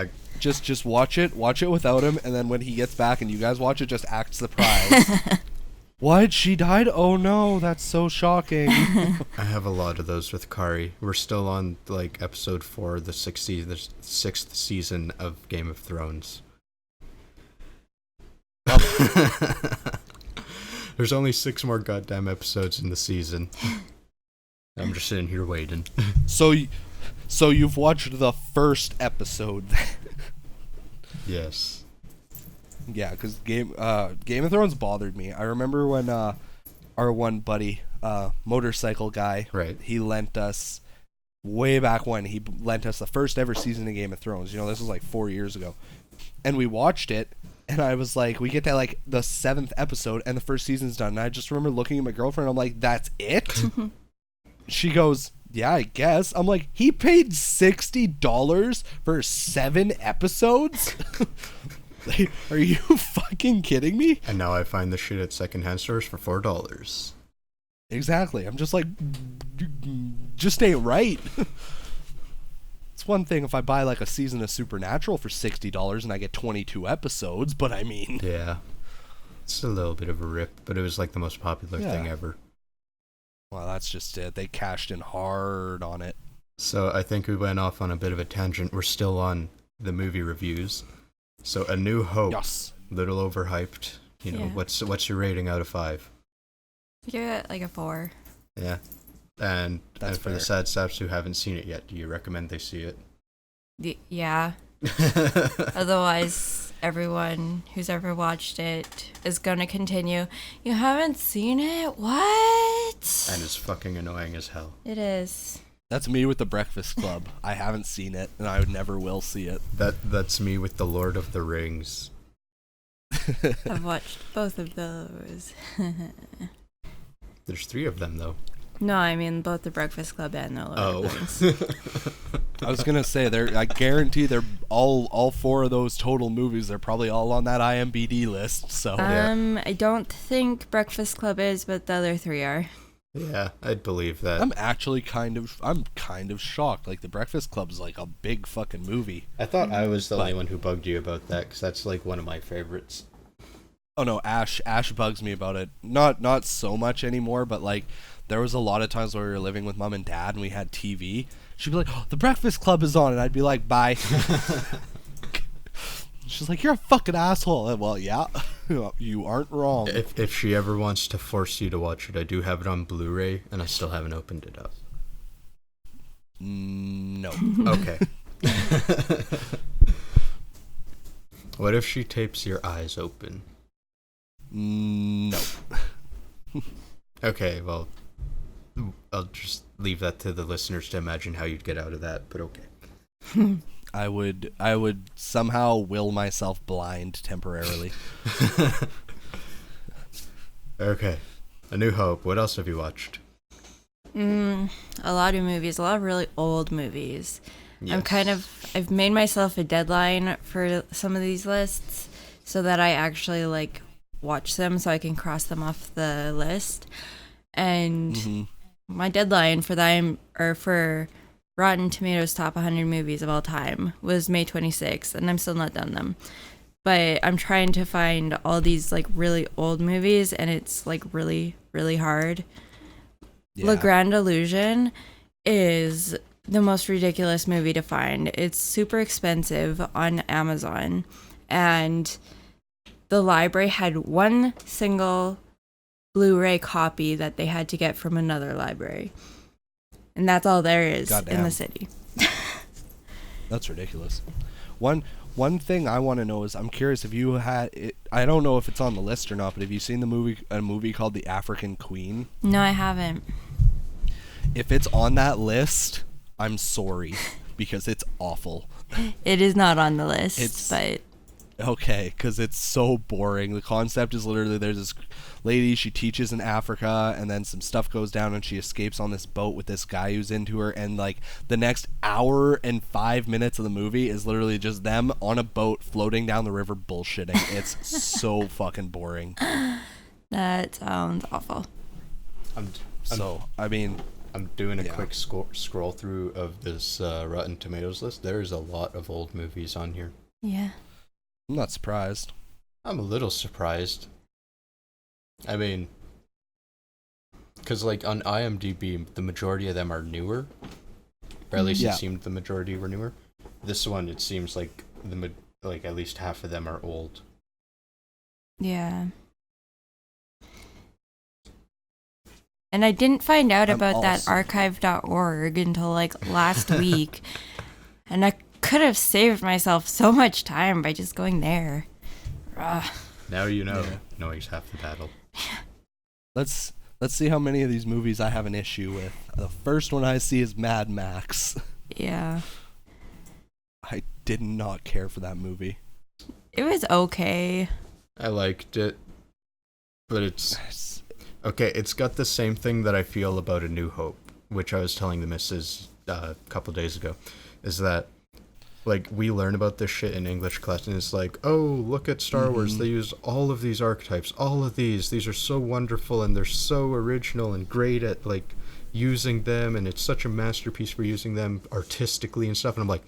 Just watch it without him, and then when he gets back and you guys watch it, just act surprised. What? She died? Oh no, that's so shocking. I have a lot of those with Kari. We're still on like episode 4 of the sixth season of Game of Thrones. There's only 6 more goddamn episodes in the season. I'm just sitting here waiting. So you've watched the first episode. Yes. Yeah, because Game of Thrones bothered me. I remember when our one buddy, motorcycle guy, Right. he lent us, way back when, he lent us the first ever season of Game of Thrones. You know, this was like 4 years ago. And we watched it, and I was like, we get to like the 7th episode, and the first season's done. And I just remember looking at my girlfriend, I'm like, that's it? She goes, yeah, I guess. I'm like, he paid $60 for 7 episodes? Like, are you fucking kidding me? And now I find the shit at secondhand stores for $4. Exactly. I'm just like, just ain't right. It's one thing if I buy like a season of Supernatural for $60 and I get 22 episodes, but I mean... Yeah. It's a little bit of a rip, but it was like the most popular thing ever. Well, that's just it. They cashed in hard on it. So I think we went off on a bit of a tangent. We're still on the movie reviews. So A New Hope, Yes. little overhyped. You know, Yeah. what's your rating out of 5? Give it like a 4. Yeah. And That's for the sad saps who haven't seen it yet, do you recommend they see it? Yeah. Otherwise, everyone who's ever watched it is gonna continue. You haven't seen it? What? And it's fucking annoying as hell. It is. That's me with The Breakfast Club. I haven't seen it, and I never will see it. That's me with The Lord of the Rings. I've watched both of those. There's 3 of them though. No, I mean both The Breakfast Club and The Lord of the Rings. I was gonna say I guarantee they're all 4 of those total movies. They're probably all on that IMDb list. So I don't think Breakfast Club is, but the other 3 are. Yeah, I'd believe that. I'm actually kind of shocked. Like The Breakfast Club is like a big fucking movie. I thought I was the only But- one who bugged you about that, because that's like one of my favorites. Oh no, Ash bugs me about it. Not so much anymore, but like there was a lot of times where we were living with mom and dad and we had TV. She'd be like, "Oh, The Breakfast Club is on," and I'd be like, "Bye." She's like, "You're a fucking asshole." Well, yeah, you aren't wrong. If she ever wants to force you to watch it, I do have it on Blu-ray, and I still haven't opened it up. No. Okay. What if she tapes your eyes open? No. Okay, well, I'll just leave that to the listeners to imagine how you'd get out of that, but okay. I would somehow will myself blind temporarily. Okay. A New Hope. What else have you watched? A lot of movies, a lot of really old movies. Yes. I've made myself a deadline for some of these lists so that I actually like watch them so I can cross them off the list. And my deadline for them, or for Rotten Tomatoes top 100 movies of all time, was May 26th, and I'm still not done them. But I'm trying to find all these like really old movies, and it's like really, really hard. Yeah. Le Grand Illusion is the most ridiculous movie to find. It's super expensive on Amazon, and the library had one single Blu-ray copy that they had to get from another library. And that's all there is in the city. That's ridiculous. One thing I want to know is, I'm curious if you had it, I don't know if it's on the list or not, but have you seen a movie called The African Queen? No, I haven't. If it's on that list, I'm sorry, because it's awful. It is not on the list, but okay, because it's so boring. The concept is literally, there's this lady, she teaches in Africa, and then some stuff goes down and she escapes on this boat with this guy who's into her, and like the next hour and 5 minutes of the movie is literally just them on a boat floating down the river bullshitting. It's so fucking boring. That sounds awful. I'm doing a quick scroll through of this Rotten Tomatoes list. There's a lot of old movies on here. Yeah. I'm not surprised. I'm a little surprised. I mean, because like on IMDb, the majority of them are newer. Or at least it seemed the majority were newer. This one, it seems like at least half of them are old. Yeah. And I didn't find out about that archive.org until like last week. And I could have saved myself so much time by just going there. Now you know. Knowing's half the battle. Let's see how many of these movies I have an issue with. The first one I see is Mad Max. Yeah. I did not care for that movie. It was okay. I liked it, but it's okay. It's got the same thing that I feel about A New Hope, which I was telling the missus a couple days ago, is that like we learn about this shit in English class, and it's like, oh, look at Star Wars. They use all of these archetypes, all of these are so wonderful, and they're so original and great at like using them, and it's such a masterpiece for using them artistically and stuff. And I'm like,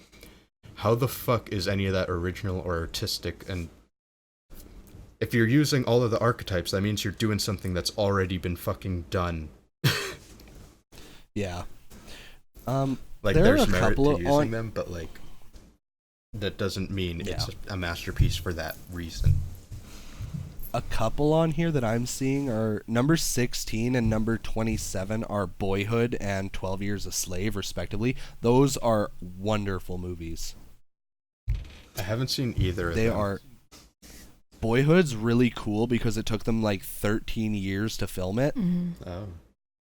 how the fuck is any of that original or artistic? And if you're using all of the archetypes, that means you're doing something that's already been fucking done. Yeah. Like there's merit to using them, but like that doesn't mean it's a masterpiece for that reason. A couple on here that I'm seeing are number 16 and number 27 are Boyhood and 12 Years a Slave, respectively. Those are wonderful movies. I haven't seen either of them. Boyhood's really cool because it took them like 13 years to film it. Mm-hmm. Oh.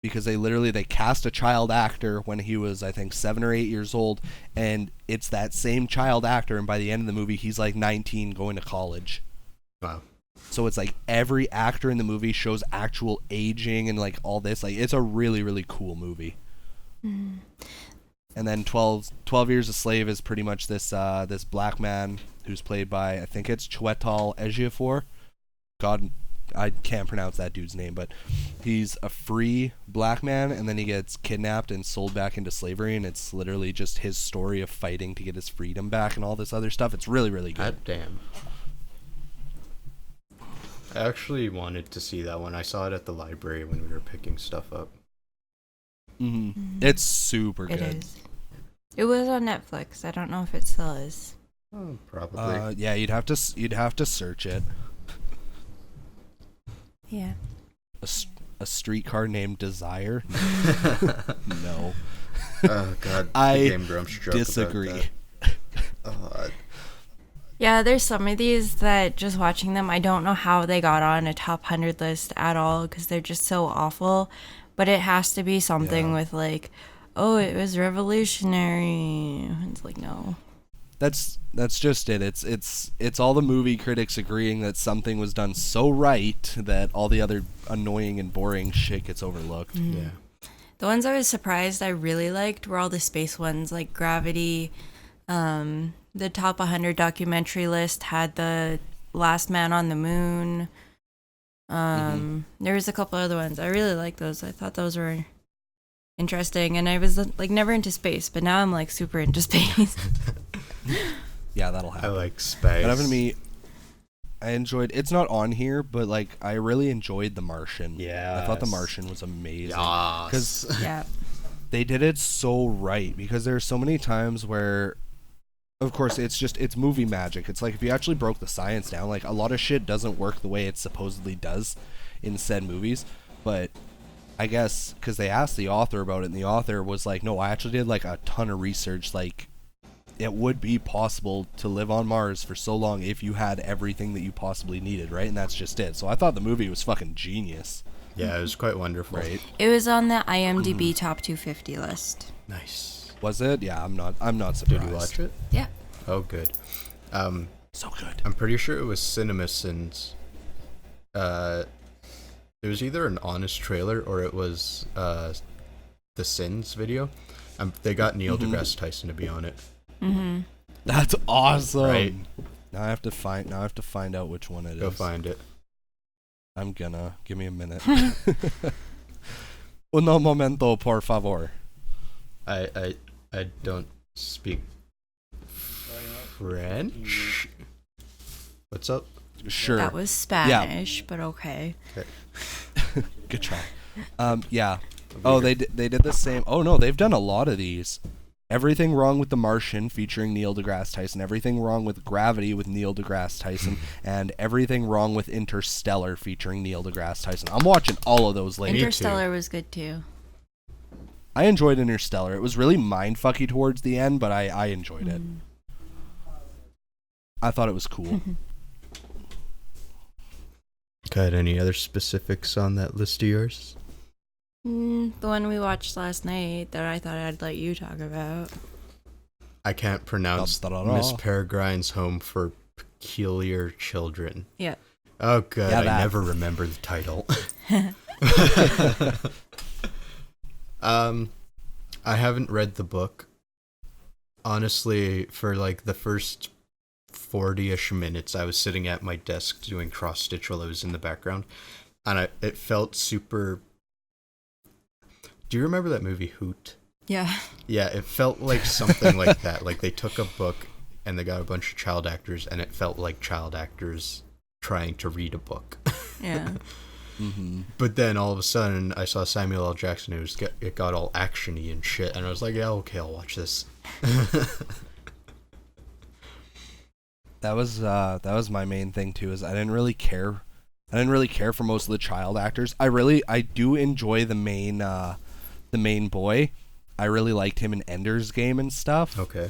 Because they cast a child actor when he was, I think, 7 or 8 years old, and it's that same child actor, and by the end of the movie, he's like 19 going to college. Wow. So it's like every actor in the movie shows actual aging and like all this. Like, it's a really, really cool movie. Mm-hmm. And then 12 Years a Slave is pretty much this this black man who's played by, I think it's Chiwetel Ejiofor. God, I can't pronounce that dude's name, but he's a free black man, and then he gets kidnapped and sold back into slavery, and it's literally just his story of fighting to get his freedom back and all this other stuff. It's really, really good. God damn. I actually wanted to see that one. I saw it at the library when we were picking stuff up. It's super good. It is. It was on Netflix. I don't know if it still is. Oh, probably. Yeah, you'd have to search it. Yeah. A Streetcar Named Desire? No. Oh God, I Game Grumps joke disagree. About that. Yeah, there's some of these that just watching them, I don't know how they got on a top 100 list at all because they're just so awful. But it has to be something with like, oh, it was revolutionary. It's like, no. That's just it. It's all the movie critics agreeing that something was done so right that all the other annoying and boring shit gets overlooked. Yeah. The ones I was surprised I really liked were all the space ones, like Gravity. The top 100 documentary list had The Last Man on the Moon. There was a couple other ones. I really like those. I thought those were interesting, and I was like never into space, but now I'm like super into space. Yeah, that'll I happen. like space. But having me, I enjoyed. It's not on here, but like I really enjoyed The Martian. Yeah, I thought The Martian was amazing. Yes. Yeah. They did it so right, because there are so many times where, of course, it's movie magic. It's like if you actually broke the science down, like a lot of shit doesn't work the way it supposedly does in said movies. But I guess because they asked the author about it, and the author was like, no, I actually did like a ton of research. Like, it would be possible to live on Mars for so long if you had everything that you possibly needed, right? And that's just it. So I thought the movie was fucking genius. Yeah, it was quite wonderful. Right? It was on the IMDb top 250 list. Nice. Was it? Yeah, I'm not surprised. Did you watch it? Yeah. Oh, good. So good. I'm pretty sure it was CinemaSins. It was either an honest trailer or it was the Sins video. They got Neil deGrasse Tyson to be on it. Mm-hmm. That's awesome. Right. Now I have to find out which one it Go is. find it. I'm gonna. Give me a minute. Uno momento, por favor. I don't speak French. What's up? Sure. That was Spanish, but okay. Good try. Yeah. Oh, they did the same. Oh no, they've done a lot of these. Everything Wrong with The Martian featuring Neil deGrasse Tyson. Everything Wrong with Gravity with Neil deGrasse Tyson, and Everything Wrong with Interstellar featuring Neil deGrasse Tyson. I'm watching all of those later. Interstellar was good too. I enjoyed Interstellar. It was really mindfucky towards the end, but I enjoyed it. I thought it was cool. Got any other specifics on that list of yours? The one we watched last night that I thought I'd let you talk about. I can't pronounce Da-da-da-da. Miss Peregrine's Home for Peculiar Children. Yeah. Oh, good. Yeah, I that. never remember the title. I haven't read the book. Honestly, for like the first 40-ish minutes, I was sitting at my desk doing cross-stitch while I was in the background. And it felt super... Do you remember that movie Hoot? Yeah. Yeah, it felt like something like that. Like they took a book and they got a bunch of child actors, and it felt like child actors trying to read a book. Yeah. But then all of a sudden, I saw Samuel L. Jackson. It got all actiony and shit, and I was like, yeah, okay, I'll watch this. That was my main thing too. Is I didn't really care for most of the child actors. I do enjoy the main boy. I really liked him in Ender's Game and stuff. Okay.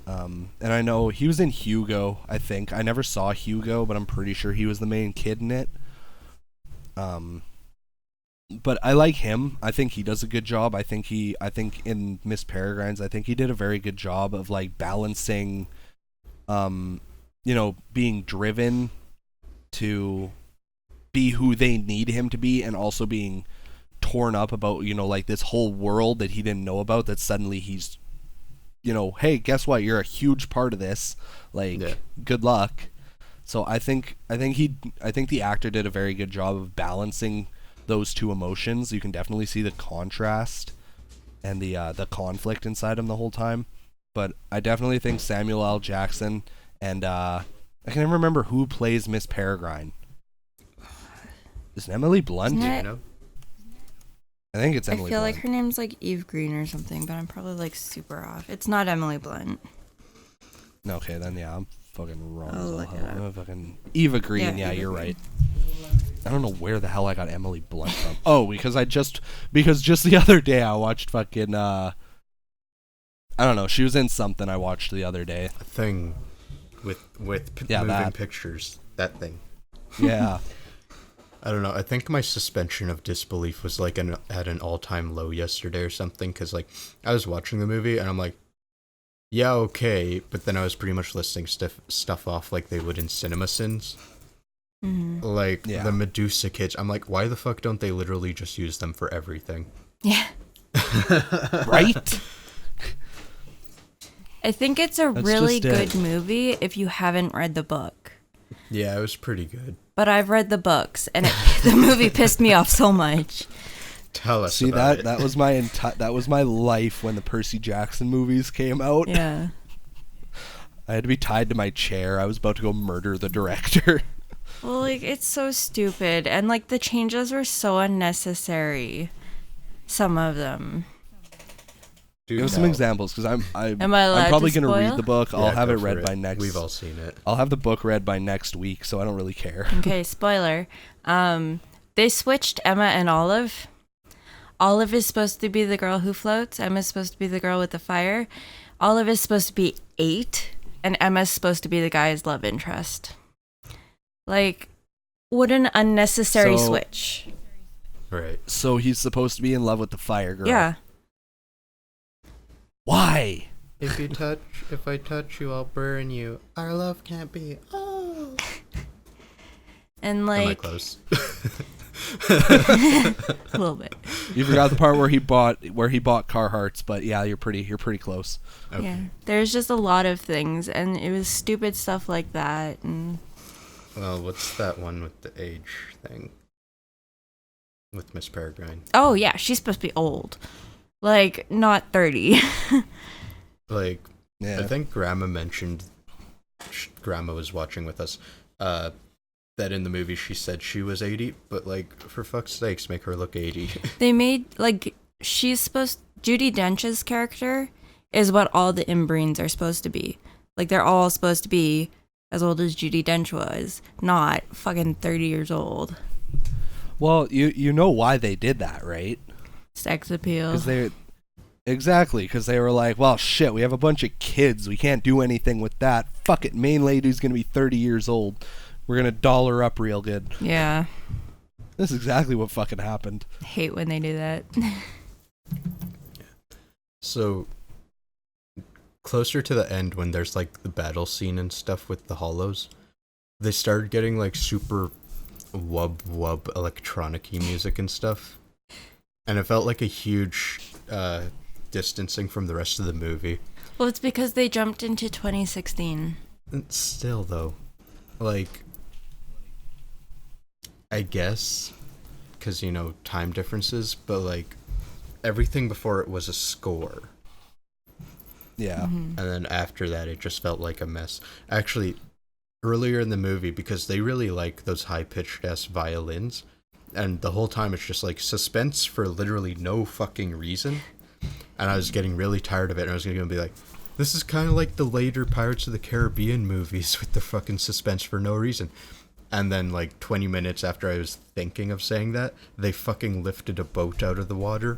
And I know he was in Hugo, I think. I never saw Hugo, but I'm pretty sure he was the main kid in it. But I like him. I think he does a good job. I think in Miss Peregrine's, I think he did a very good job of like balancing, being driven to be who they need him to be, and also being torn up about, like this whole world that he didn't know about, that suddenly he's, hey, guess what? You're a huge part of this. Like, Yeah. Good luck. So I think the actor did a very good job of balancing those two emotions. You can definitely see the contrast and the conflict inside him the whole time. But I definitely think Samuel L. Jackson and I can never remember who plays Miss Peregrine. Is it Emily Blunt? Isn't it- You know? I think it's I Emily feel Blunt. like her name's like Eve Green or something, but I'm probably like super off. It's not Emily Blunt. No, okay, then yeah, I'm fucking wrong. I'll look it up. I'm fucking Eva Green. Yeah, Eva you're Green. right. I don't know where the hell I got Emily Blunt from. Oh, because just the other day I watched fucking I don't know. She was in something I watched the other day. A thing with Yeah, moving that. pictures. That thing. Yeah. I don't know. I think my suspension of disbelief was like at an all-time low yesterday or something, because like I was watching the movie and I'm like, yeah, okay, but then I was pretty much listing stuff off like they would in CinemaSins. Mm-hmm. Like Yeah. the Medusa kids. I'm like, why the fuck don't they literally just use them for everything? Yeah. Right? I think it's a That's really just it. good movie if you haven't read the book. Yeah, it was pretty good. but I've read the books, and the movie pissed me off so much. Tell us. See, about it. that was my life when the Percy Jackson movies came out. Yeah. I had to be tied to my chair. I was about to go murder the director. Well, like, it's so stupid, and like the changes were so unnecessary. Some of them. Give us some examples, because Am I allowed I'm probably to going to read spoil? the book. I'll Yeah, have go it for read by next. We've all seen it. I'll have the book read by next week, so I don't really care. Okay, spoiler. They switched Emma and Olive. Olive is supposed to be the girl who floats. Emma's supposed to be the girl with the fire. Olive is supposed to be 8, and Emma's supposed to be the guy's love interest. Like, what an unnecessary switch. Right. So he's supposed to be in love with the fire girl. Yeah. Why? If I touch you, I'll burn you. Our love can't be. Oh. And Am I like close? a little bit. You forgot the part where he bought Carhartts, but yeah, you're pretty close. Okay. Yeah. There's just a lot of things, and it was stupid stuff like that. And Well, what's that one with the age thing? With Miss Peregrine. oh yeah, she's supposed to be old, like not 30. Like, Yeah. I think Grandma mentioned, Grandma was watching with us, that in the movie she said she was 80, but like, for fuck's sakes, make her look 80. They made like Judi Dench's character is what all the inbreeds are supposed to be. Like they're all supposed to be as old as Judi Dench was, not fucking 30 years old. Well, you know why they did that, right? Sex appeal. Because they were like, well, shit, we have a bunch of kids. We can't do anything with that. Fuck it, main lady's going to be 30 years old. We're going to doll her up real good. Yeah. That's exactly what fucking happened. I hate when they do that. So, closer to the end, when there's like the battle scene and stuff with the hollows, they started getting like super wub electronic-y music and stuff. And it felt like a huge distancing from the rest of the movie. Well, it's because they jumped into 2016. And still, though, like, I guess, because, time differences, but like, everything before it was a score. Yeah. Mm-hmm. And then after that, it just felt like a mess. Actually, earlier in the movie, because they really like those high-pitched ass violins, and the whole time it's just like suspense for literally no fucking reason. And I was getting really tired of it, and I was going to be like, this is kind of like the later Pirates of the Caribbean movies with the fucking suspense for no reason. And then, like, 20 minutes after I was thinking of saying that, they fucking lifted a boat out of the water.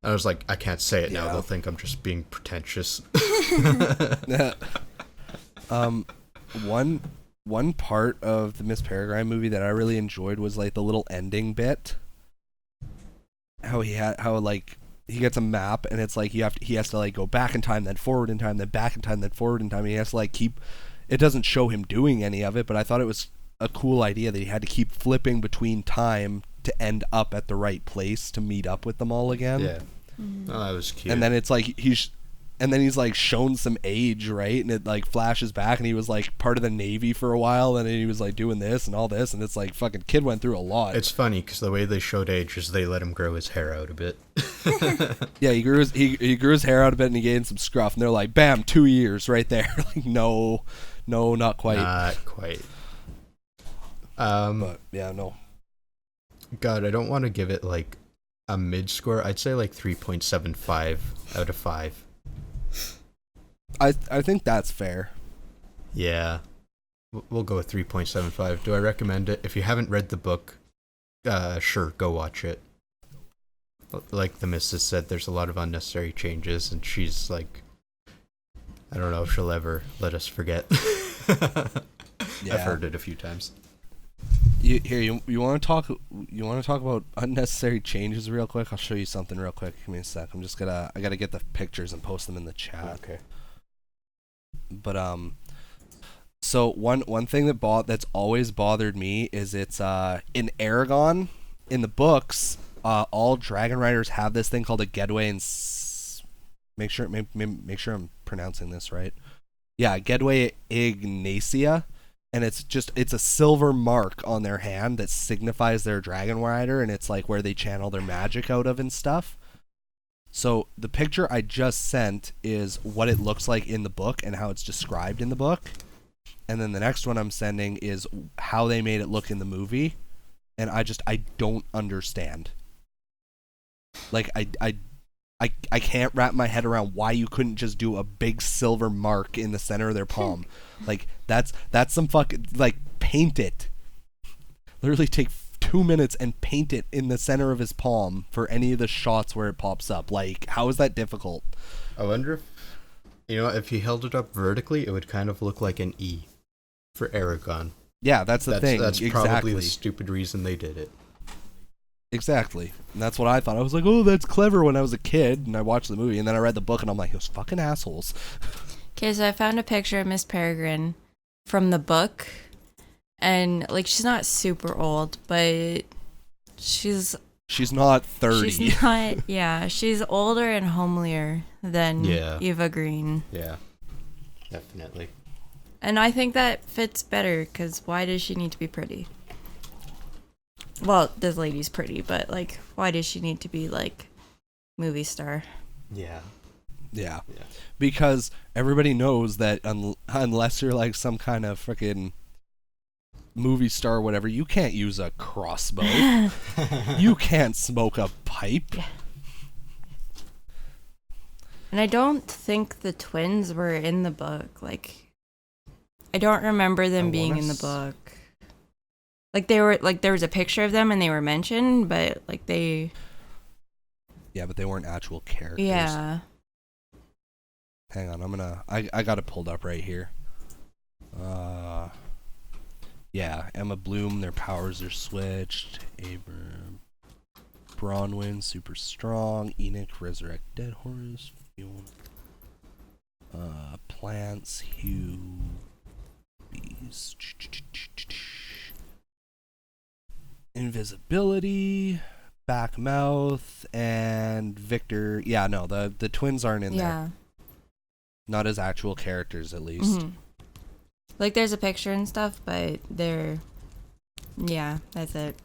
And I was like, I can't say it now. Yeah. They'll think I'm just being pretentious. One part of the Miss Peregrine movie that I really enjoyed was like the little ending bit. How he gets a map, and it's like he has to like go back in time, then forward in time, then back in time, then forward in time. And he has to like keep. It doesn't show him doing any of it, but I thought it was a cool idea that he had to keep flipping between time to end up at the right place to meet up with them all again. Yeah. Oh, that was cute. And then it's like he's like shown some age, right? And it like flashes back, and he was like part of the Navy for a while, and then he was like doing this and all this, and it's like fucking kid went through a lot. It's funny because the way they showed age is they let him grow his hair out a bit. Yeah, he grew his hair out a bit, and he gained some scruff, and they're like, bam, 2 years right there. Like, no, not quite. Not quite. But yeah, no. God, I don't want to give it like a mid score. I'd say like 3.75 out of 5. I think that's fair. Yeah. We'll go with 3.75. Do I recommend it? If you haven't read the book, sure, go watch it. Like the missus said, there's a lot of unnecessary changes, and she's like, I don't know if she'll ever let us forget. Yeah. I've heard it a few times. You want to talk about unnecessary changes real quick? I'll show you something real quick. Give me a sec. I gotta get the pictures and post them in the chat. Okay. But so one thing that's always bothered me is it's in Aragon in the books, all dragon riders have this thing called a Gedway, and make sure I'm pronouncing this right. Yeah, Gedway Ignacia, and it's a silver mark on their hand that signifies their dragon rider, and it's like where they channel their magic out of and stuff. So the picture I just sent is what it looks like in the book and how it's described in the book. And then the next one I'm sending is how they made it look in the movie. And I don't understand. Like, I can't wrap my head around why you couldn't just do a big silver mark in the center of their palm. Like, that's some fucking, like, paint it. Literally take 2 minutes and paint it in the center of his palm for any of the shots where it pops up. Like, how is that difficult? I wonder if he held it up vertically, it would kind of look like an E for Aragon. Yeah, that's the thing. That's exactly. probably the stupid reason they did it. Exactly. And that's what I thought. I was like, oh, that's clever when I was a kid, and I watched the movie, and then I read the book, and I'm like, those fucking assholes. Okay, so I found a picture of Miss Peregrine from the book, and, like, she's not super old, but she's not 30. She's not, yeah, she's older and homelier than Yeah. Eva Green. Yeah, definitely. And I think that fits better, because why does she need to be pretty? Well, this lady's pretty, but, like, why does she need to be, like, movie star? Yeah. Yeah. Because everybody knows that unless you're, like, some kind of freaking movie star or whatever, you can't use a crossbow. You can't smoke a pipe. Yeah. And I don't think the twins were in the book. Like, I don't remember them being in the book. Like, they were, like, there was a picture of them and they were mentioned, but, like, they... Yeah, but they weren't actual characters. Yeah. Hang on, I got it pulled up right here. Yeah, Emma Bloom, their powers are switched. Abram, Bronwyn, super strong. Enoch, resurrect dead horse. Fuel. Plants, Hugh, bees. Invisibility, back mouth, and Victor. Yeah, no, the twins aren't in there. Not as actual characters, at least. Mm-hmm. Like, there's a picture and stuff, but they're... Yeah, that's it.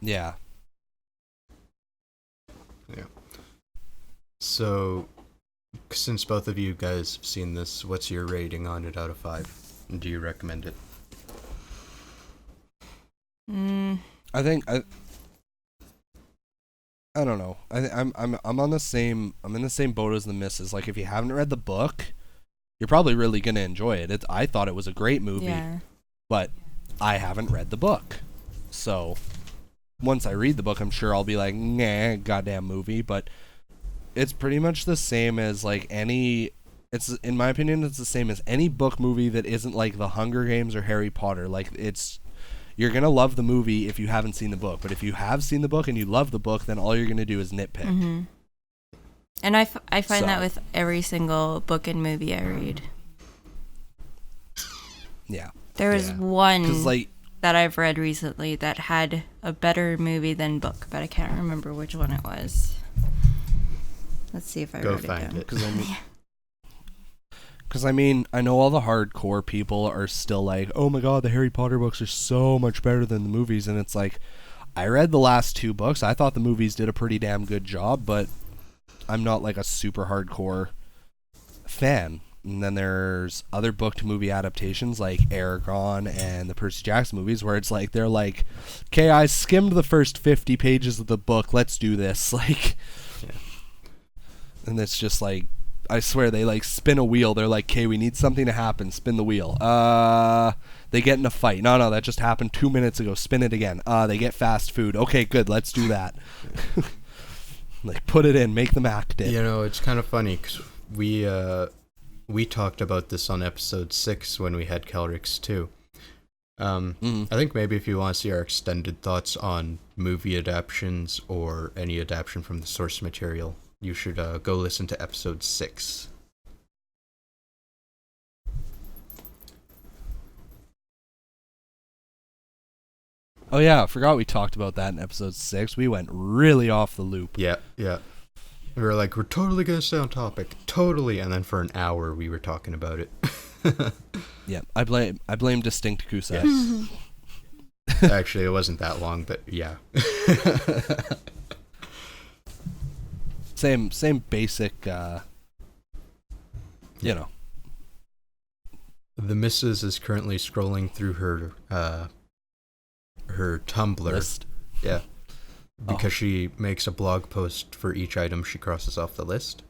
Yeah. Yeah. So, since both of you guys have seen this, what's your rating on it out of 5? And do you recommend it? I think I don't know. I'm on the same. I'm in the same boat as the missus. Like, if you haven't read the book, you're probably really gonna enjoy it. I thought it was a great movie, but I haven't read the book. So once I read the book, I'm sure I'll be like, nah, goddamn movie. But it's pretty much the same as like any. It's, in my opinion, it's the same as any book movie that isn't like The Hunger Games or Harry Potter. Like, it's. You're going to love the movie if you haven't seen the book. But if you have seen the book and you love the book, then all you're going to do is nitpick. Mm-hmm. And I find that with every single book and movie I read. Yeah. There was one like, that I've read recently that had a better movie than book, but I can't remember which one it was. Let's see if I wrote it down. Go find it. Because, I mean, I know all the hardcore people are still like, oh my god, the Harry Potter books are so much better than the movies. And it's like, I read the last 2 books. I thought the movies did a pretty damn good job, but I'm not like a super hardcore fan. And then there's other book to movie adaptations like Aragon and the Percy Jackson movies where it's like, they're like, okay, I skimmed the first 50 pages of the book. Let's do this. Like, and it's just like, I swear they like spin a wheel. They're like, okay, we need something to happen. Spin the wheel. They get in a fight. No, that just happened 2 minutes ago. Spin it again. They get fast food. Okay, good. Let's do that. Like, put it in. Make them act it. You know, it's kind of funny because we talked about this on episode 6 when we had Kelryx too. I think maybe if you want to see our extended thoughts on movie adaptions or any adaptation from the source material, you should go listen to episode 6. Oh yeah, I forgot we talked about that in episode 6. We went really off the loop. Yeah. We were like, we're totally going to stay on topic. Totally. And then for an hour we were talking about it. Yeah, I blame distinct Kusai. Actually, it wasn't that long, but yeah. Same basic, you know. The missus is currently scrolling through her Tumblr. List. Yeah. Because she makes a blog post for each item she crosses off the list.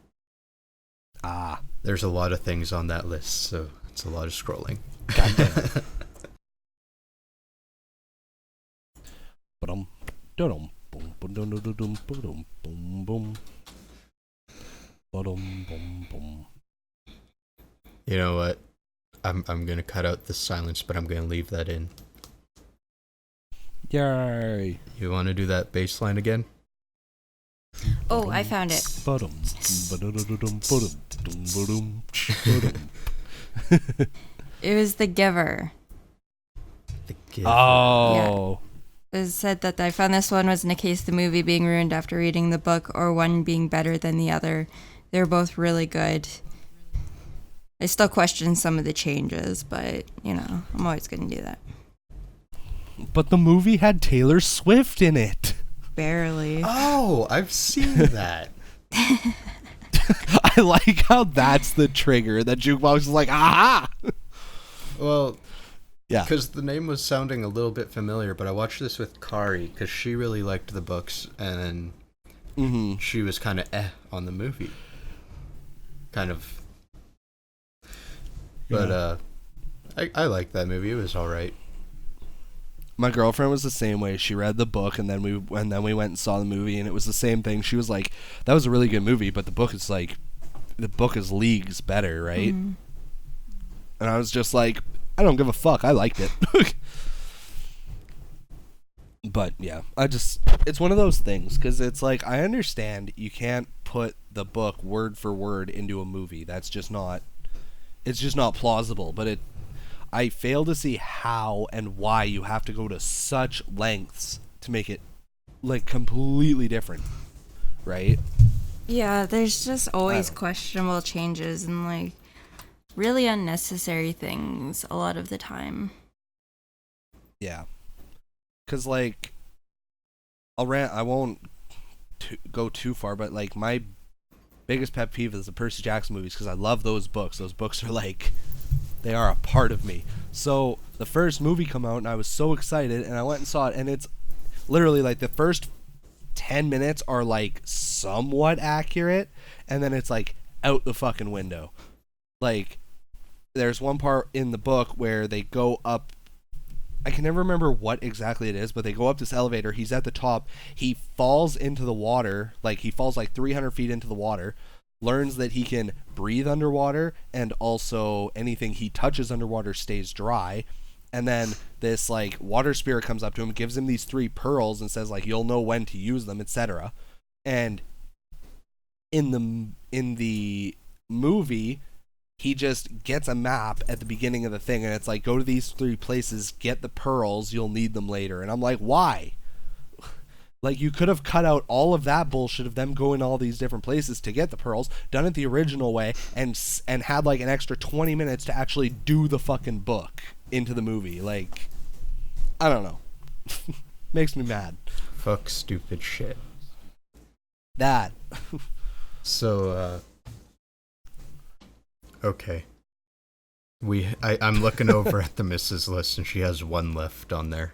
Ah. There's a lot of things on that list, so it's a lot of scrolling. Goddamn. Ba-dum, da-dum, boom, ba-dum-dum-dum, ba-dum, boom, boom. Ba-dum, boom, boom. You know what? I'm gonna cut out the silence, but I'm gonna leave that in. Yay. You want to do that bass line again? Oh, I found it. Ba-dum, ba-dum-dum-dum, ba-dum, ba-dum, ba-dum. It was The Giver. The Giver. Oh. It said that I found this one was in a case of the movie being ruined after reading the book or one being better than the other. They're both really good. I still question some of the changes, but, you know, I'm always going to do that. But the movie had Taylor Swift in it. Barely. Oh, I've seen that. I like how that's the trigger. That Jukebox is like, aha! Well, Yeah. because the name was sounding a little bit familiar, but I watched this with Kari because she really liked the books, and Mm-hmm. she was kind of on the movie. Kind of. But I liked that movie. It was all right. My girlfriend was the same way. She read the book and then we went and saw the movie, and it was the same thing. She was like, "That was a really good movie, but the book is leagues better, right?" Mm. And I was just like, "I don't give a fuck. I liked it." But yeah, it's one of those things because it's like I understand you can't put the book word for word into a movie. It's just not plausible. But I fail to see how and why you have to go to such lengths to make it like completely different, right? Yeah, there's just always questionable changes and like really unnecessary things a lot of the time. Yeah. Cause like, I won't go too far, but like my biggest pet peeve is the Percy Jackson movies because I love those books. Those books are like, they are a part of me. So the first movie come out and I was so excited and I went and saw it, and it's literally like the first 10 minutes are like somewhat accurate, and then it's like out the fucking window. Like there's one part in the book where they go up, I can never remember what exactly it is, but they go up this elevator. He's at the top. He falls into the water. Like, he falls like 300 feet into the water. Learns that he can breathe underwater, and also anything he touches underwater stays dry. And then this, like, water spirit comes up to him, gives him these 3 pearls, and says, like, you'll know when to use them, etc. And in the movie, he just gets a map at the beginning of the thing, and it's like, go to these 3 places, get the pearls, you'll need them later. And I'm like, why? Like, you could have cut out all of that bullshit of them going all these different places to get the pearls, done it the original way, and had like an extra 20 minutes to actually do the fucking book into the movie. Like, I don't know. Makes me mad. Fuck stupid shit. That. So, okay. I'm looking over at the Mrs. list, and she has 1 left on there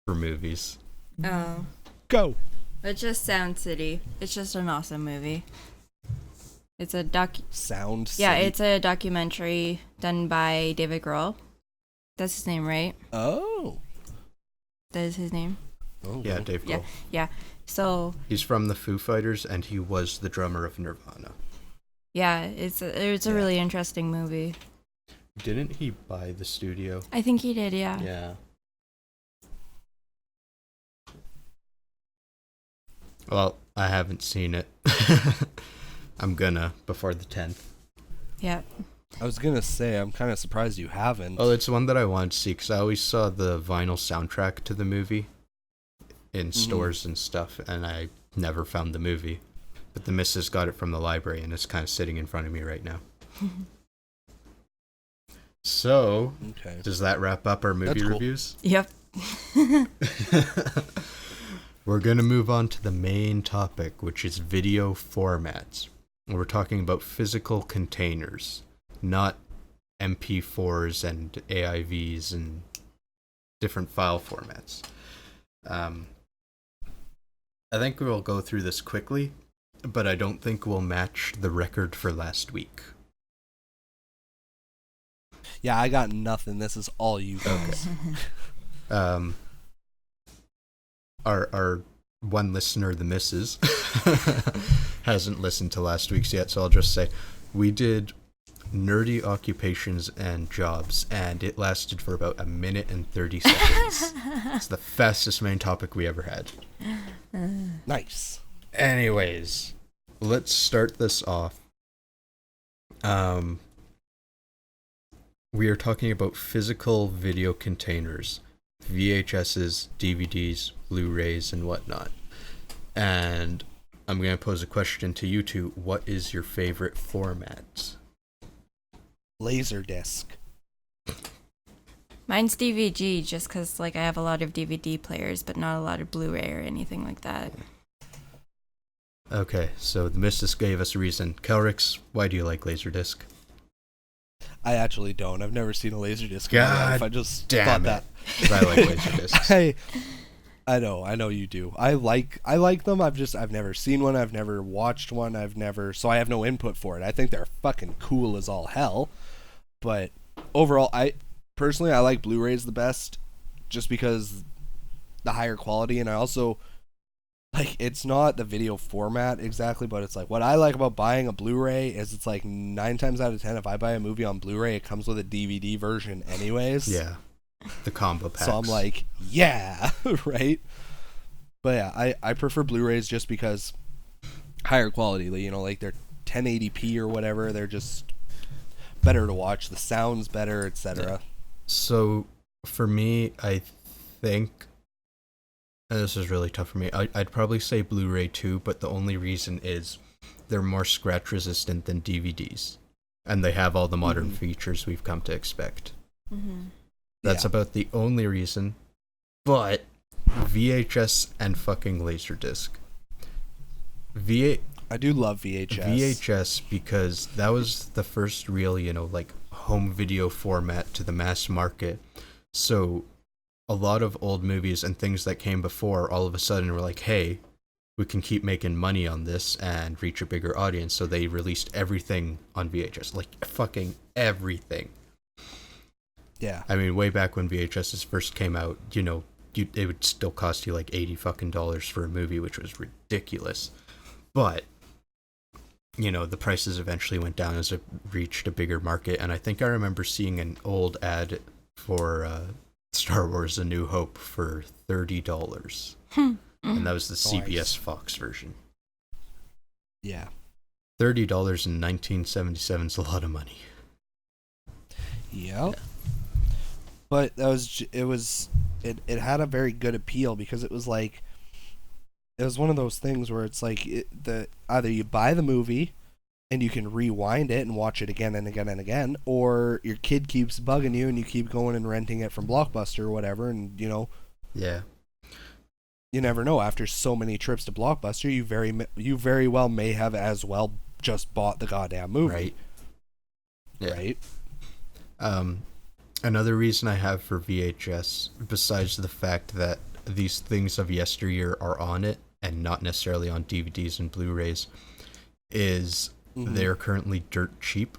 for movies. Oh. Go. It's just Sound City. It's just an awesome movie. It's a Sound City? Yeah, it's a documentary done by David Grohl. That's his name, right? Oh. That is his name? Oh. Yeah, Dave Grohl. Yeah. So He's from the Foo Fighters, and he was the drummer of Nirvana. yeah, it's a really interesting movie. Didn't he buy the studio? I think he did, yeah. Yeah. Well, I haven't seen it. I'm gonna before the 10th. Yeah. I was gonna say, I'm kind of surprised you haven't. Oh, it's one that I want to see because I always saw the vinyl soundtrack to the movie in stores and stuff, and I never found the movie. But the missus got it from the library, and it's kind of sitting in front of me right now. So, Okay. does that wrap up our movie That's cool. reviews? Yep. We're going to move on to the main topic, which is video formats. We're talking about physical containers, not MP4s and AIVs and different file formats. I think we'll go through this quickly, but I don't think we'll match the record for last week. Yeah, I got nothing. This is all you guys. Our one listener, the missus, hasn't listened to last week's yet, so I'll just say we did nerdy occupations and jobs, and it lasted for about 1 minute and 30 seconds. It's the fastest main topic we ever had. Nice. Anyways, let's start this off. We are talking about physical video containers, VHSs, DVDs, Blu-rays, and whatnot. And I'm going to pose a question to you two. What is your favorite format? Laserdisc. Mine's DVD, just because like I have a lot of DVD players, but not a lot of Blu-ray or anything like that. Okay, so the missus gave us a reason. Kelryx, why do you like Laserdisc? I actually don't. I've never seen a Laserdisc in my life. I just Damn thought it. 'Cause I like Laserdiscs. I know you do. I like them. I've never seen one. I've never watched one. So I have no input for it. I think they're fucking cool as all hell. But overall, I like Blu-rays the best, just because the higher quality, and I also like, it's not the video format exactly, but it's like what I like about buying a Blu-ray is it's like 9 times out of 10, if I buy a movie on Blu-ray, it comes with a DVD version anyways. Yeah, the combo packs. So I'm like, yeah, right? But yeah, I prefer Blu-rays just because higher quality, you know, like they're 1080p or whatever, they're just better to watch, the sound's better, etc. So for me, I think, and this is really tough for me, I'd probably say Blu-ray too, but the only reason is they're more scratch resistant than DVDs, and they have all the modern features we've come to expect. That's about the only reason. But VHS and fucking Laserdisc. I do love VHS. VHS, because that was the first real, you know, like home video format to the mass market. So a lot of old movies and things that came before all of a sudden were like, hey, we can keep making money on this and reach a bigger audience. So they released everything on VHS, like fucking everything. Yeah. I mean, way back when VHSs first came out, you know, it would still cost you like $80 fucking for a movie, which was ridiculous. But, you know, the prices eventually went down as it reached a bigger market. And I think I remember seeing an old ad for Star Wars A New Hope for $30. And that was the CBS Fox version. Yeah. $30 in 1977 is a lot of money. Yep. But it had a very good appeal because it was like, it was one of those things where it's like either you buy the movie and you can rewind it and watch it again and again and again, or your kid keeps bugging you and you keep going and renting it from Blockbuster or whatever, and you know, yeah, you never know. After so many trips to Blockbuster, you very well may have as well just bought the goddamn movie, right? Yeah. Right. Another reason I have for VHS, besides the fact that these things of yesteryear are on it and not necessarily on DVDs and Blu-rays, is they're currently dirt cheap.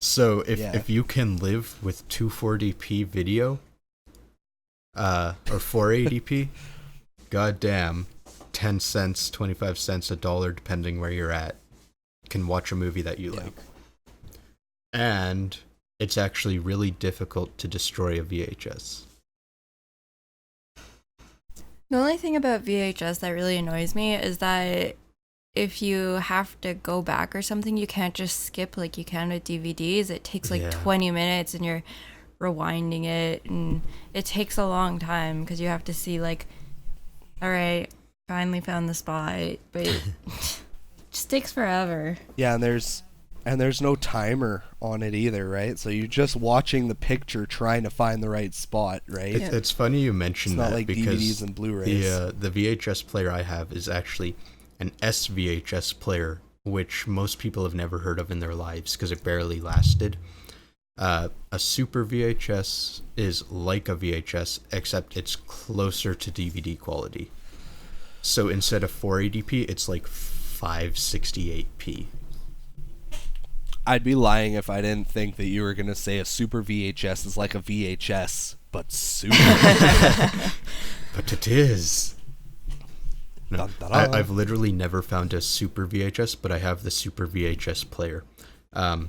So if you can live with 240p video or 480p, goddamn, 10 cents, 25 cents, $1, depending where you're at, can watch a movie that you like. And it's actually really difficult to destroy a VHS. The only thing about VHS that really annoys me is that if you have to go back or something, you can't just skip like you can with DVDs. It takes like 20 minutes and you're rewinding it, and it takes a long time because you have to see like, all right, finally found the spot, but it just takes forever. Yeah, and there's And there's no timer on it either, right? So you're just watching the picture trying to find the right spot, right? It's funny you mentioned It's not that like because DVDs and Blu-rays. the VHS player I have is actually an SVHS player, which most people have never heard of in their lives because it barely lasted. A Super VHS is like a VHS, except it's closer to DVD quality. So instead of 480p, it's like 568p. I'd be lying if I didn't think that you were going to say a Super VHS is like a VHS, but super. But it is. No, Dun, dun, dun. I've literally never found a Super VHS, but I have the Super VHS player. Nice.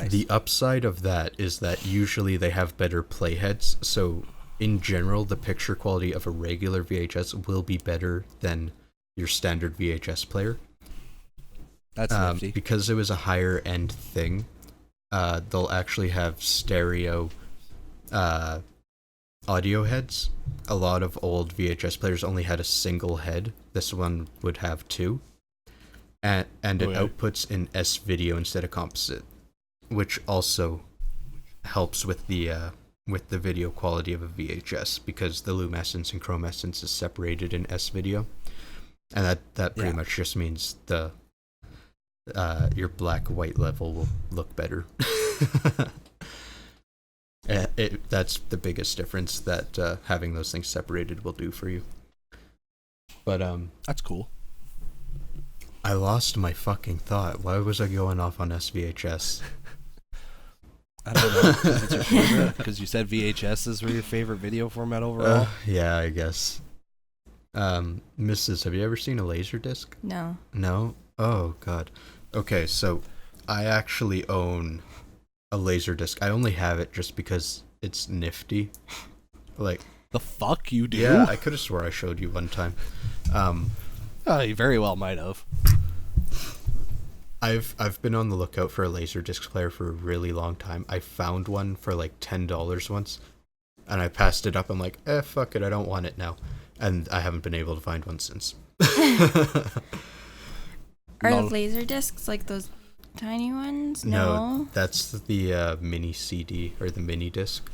The upside of that is that usually they have better playheads, so in general, the picture quality of a regular VHS will be better than your standard VHS player. That's nifty. Because it was a higher end thing, they'll actually have stereo audio heads. A lot of old VHS players only had a single head. This one would have two. And it outputs in S-video instead of composite, which also helps with the video quality of a VHS because the luminescence and chromescence is separated in S-video. And that pretty much just means your black-white level will look better. That's the biggest difference that having those things separated will do for you. But That's cool. I lost my fucking thought. Why was I going off on SVHS? I don't know. Because it's your favorite? Because you said VHSs were your favorite video format overall? Yeah, I guess. Mrs., have you ever seen a Laserdisc? No. No? Oh, God. Okay, so I actually own a Laserdisc. I only have it just because it's nifty. Like, The fuck you do? yeah, I could have swore I showed you one time. You very well might have. I've been on the lookout for a Laserdisc player for a really long time. I found one for like $10 once, and I passed it up. I'm like, fuck it, I don't want it now. And I haven't been able to find one since. Are No. laser discs like those tiny ones? No, that's the mini CD or the mini disc.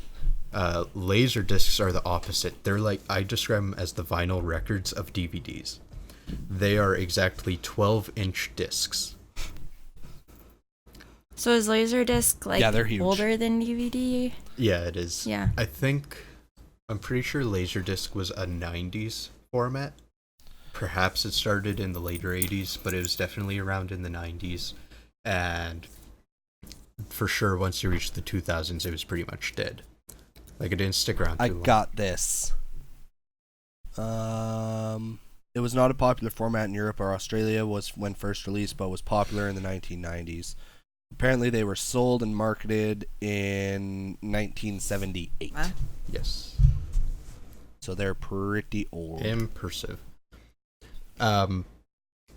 Laser discs are the opposite. They're like, I describe them as the vinyl records of DVDs. They are exactly 12-inch discs. So is Laserdisc like they're huge. older than DVD? Yeah, it is. Yeah. I'm pretty sure Laserdisc was a 90s format. Perhaps it started in the later 80s, but it was definitely around in the 90s. And for sure, once you reached the 2000s, it was pretty much dead. Like, it didn't stick around too long. I got this. It was not a popular format in Europe or Australia was when first released, but was popular in the 1990s. Apparently, they were sold and marketed in 1978. Wow. Yes. So they're pretty old. Impressive.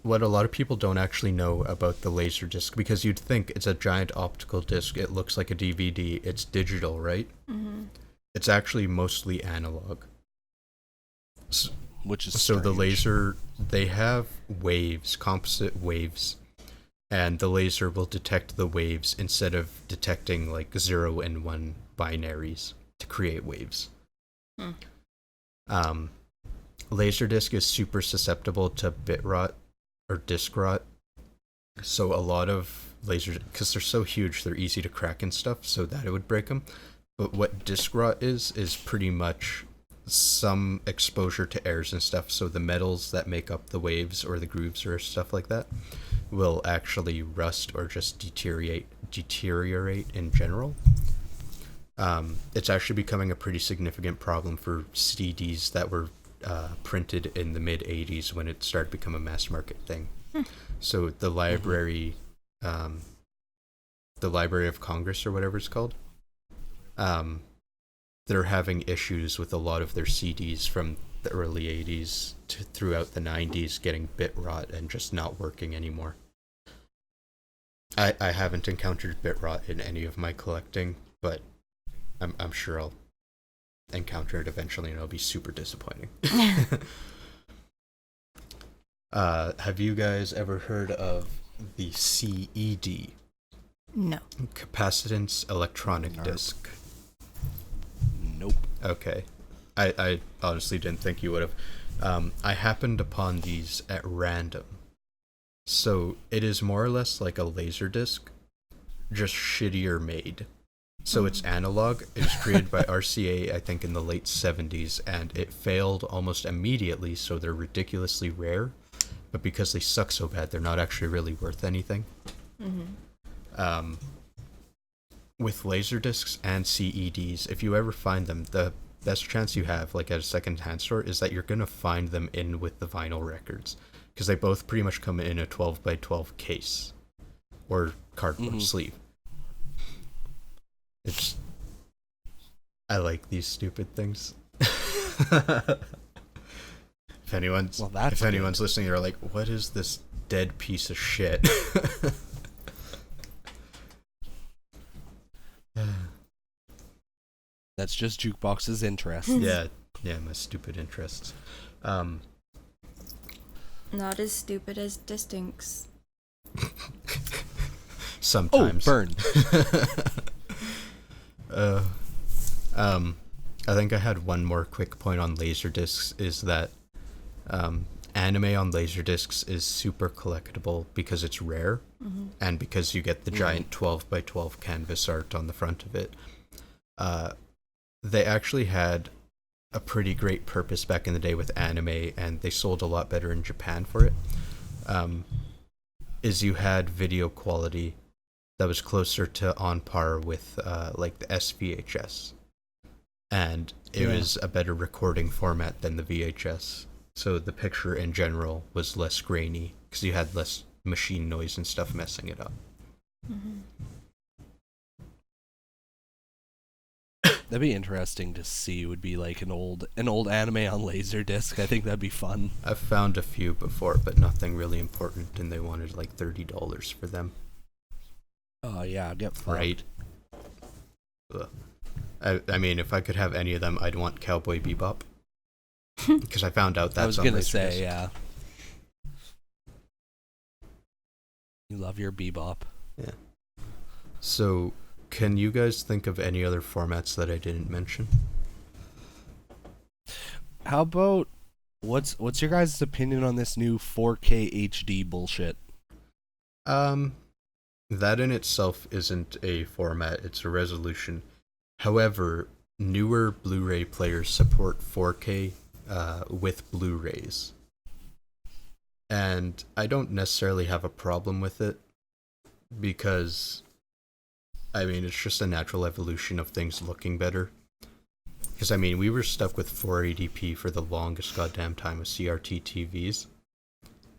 What a lot of people don't actually know about the Laserdisc, because you'd think it's a giant optical disc, it looks like a DVD, it's digital, right? Mm-hmm. It's actually mostly analog. Which is So the strange. laser, they have waves, composite waves, and the laser will detect the waves instead of detecting like 0 and 1 binaries to create waves. Laserdisc is super susceptible to bit rot or disk rot. So a lot of lasers, because they're so huge, they're easy to crack and stuff, so that it would break them. But what disk rot is pretty much some exposure to airs and stuff, so the metals that make up the waves or the grooves or stuff like that will actually rust or just deteriorate in general. It's actually becoming a pretty significant problem for CDs that were printed in the mid 80s when it started to become a mass market thing. So the Library of Congress or whatever it's called, they're having issues with a lot of their CDs from the early 80s to throughout the 90s getting bit rot and just not working anymore. I haven't encountered bit rot in any of my collecting, but I'm sure I'll encounter it eventually and it'll be super disappointing. Have you guys ever heard of the CED? No. Capacitance electronic disc. Nope. Okay. I honestly didn't think you would have. I happened upon these at random. So it is more or less like a Laserdisc, just shittier made. So it's analog. It was created by RCA, I think, in the late 70s, and it failed almost immediately, so they're ridiculously rare. But because they suck so bad, they're not actually really worth anything. With Laserdiscs and CEDs, if you ever find them, the best chance you have, like at a second-hand store, is that you're going to find them in with the vinyl records. Because they both pretty much come in a 12 by 12 case. Or cardboard sleeve. I like these stupid things. If anyone's listening, they're like, what is this dead piece of shit? That's just Jukebox's interests. Yeah, my stupid interests. Not as stupid as Distincts. Sometimes. Oh, burn. I think I had one more quick point on Laserdiscs, is that anime on Laserdiscs is super collectible because it's rare, and because you get the giant 12 by 12 canvas art on the front of it. They actually had a pretty great purpose back in the day with anime, and they sold a lot better in Japan for it. Is you had video quality that was closer to on par with like the SVHS, and it was a better recording format than the VHS, so the picture in general was less grainy because you had less machine noise and stuff messing it up. That'd be interesting to see. Would be like an old anime on Laserdisc. I think that'd be fun. I've found a few before, but nothing really important, and they wanted like $30 for them. Oh yeah, get fucked. Right. Ugh. I mean, if I could have any of them, I'd want Cowboy Bebop, because I found out that's I was on gonna Laserdisc. say, yeah. You love your Bebop. Yeah. So, can you guys think of any other formats that I didn't mention? How about what's your guys' opinion on this new 4K HD bullshit? That in itself isn't a format, it's a resolution. However, newer Blu-ray players support 4K with Blu-rays. And I don't necessarily have a problem with it, because, I mean, it's just a natural evolution of things looking better. Because, I mean, we were stuck with 480p for the longest goddamn time with CRT TVs.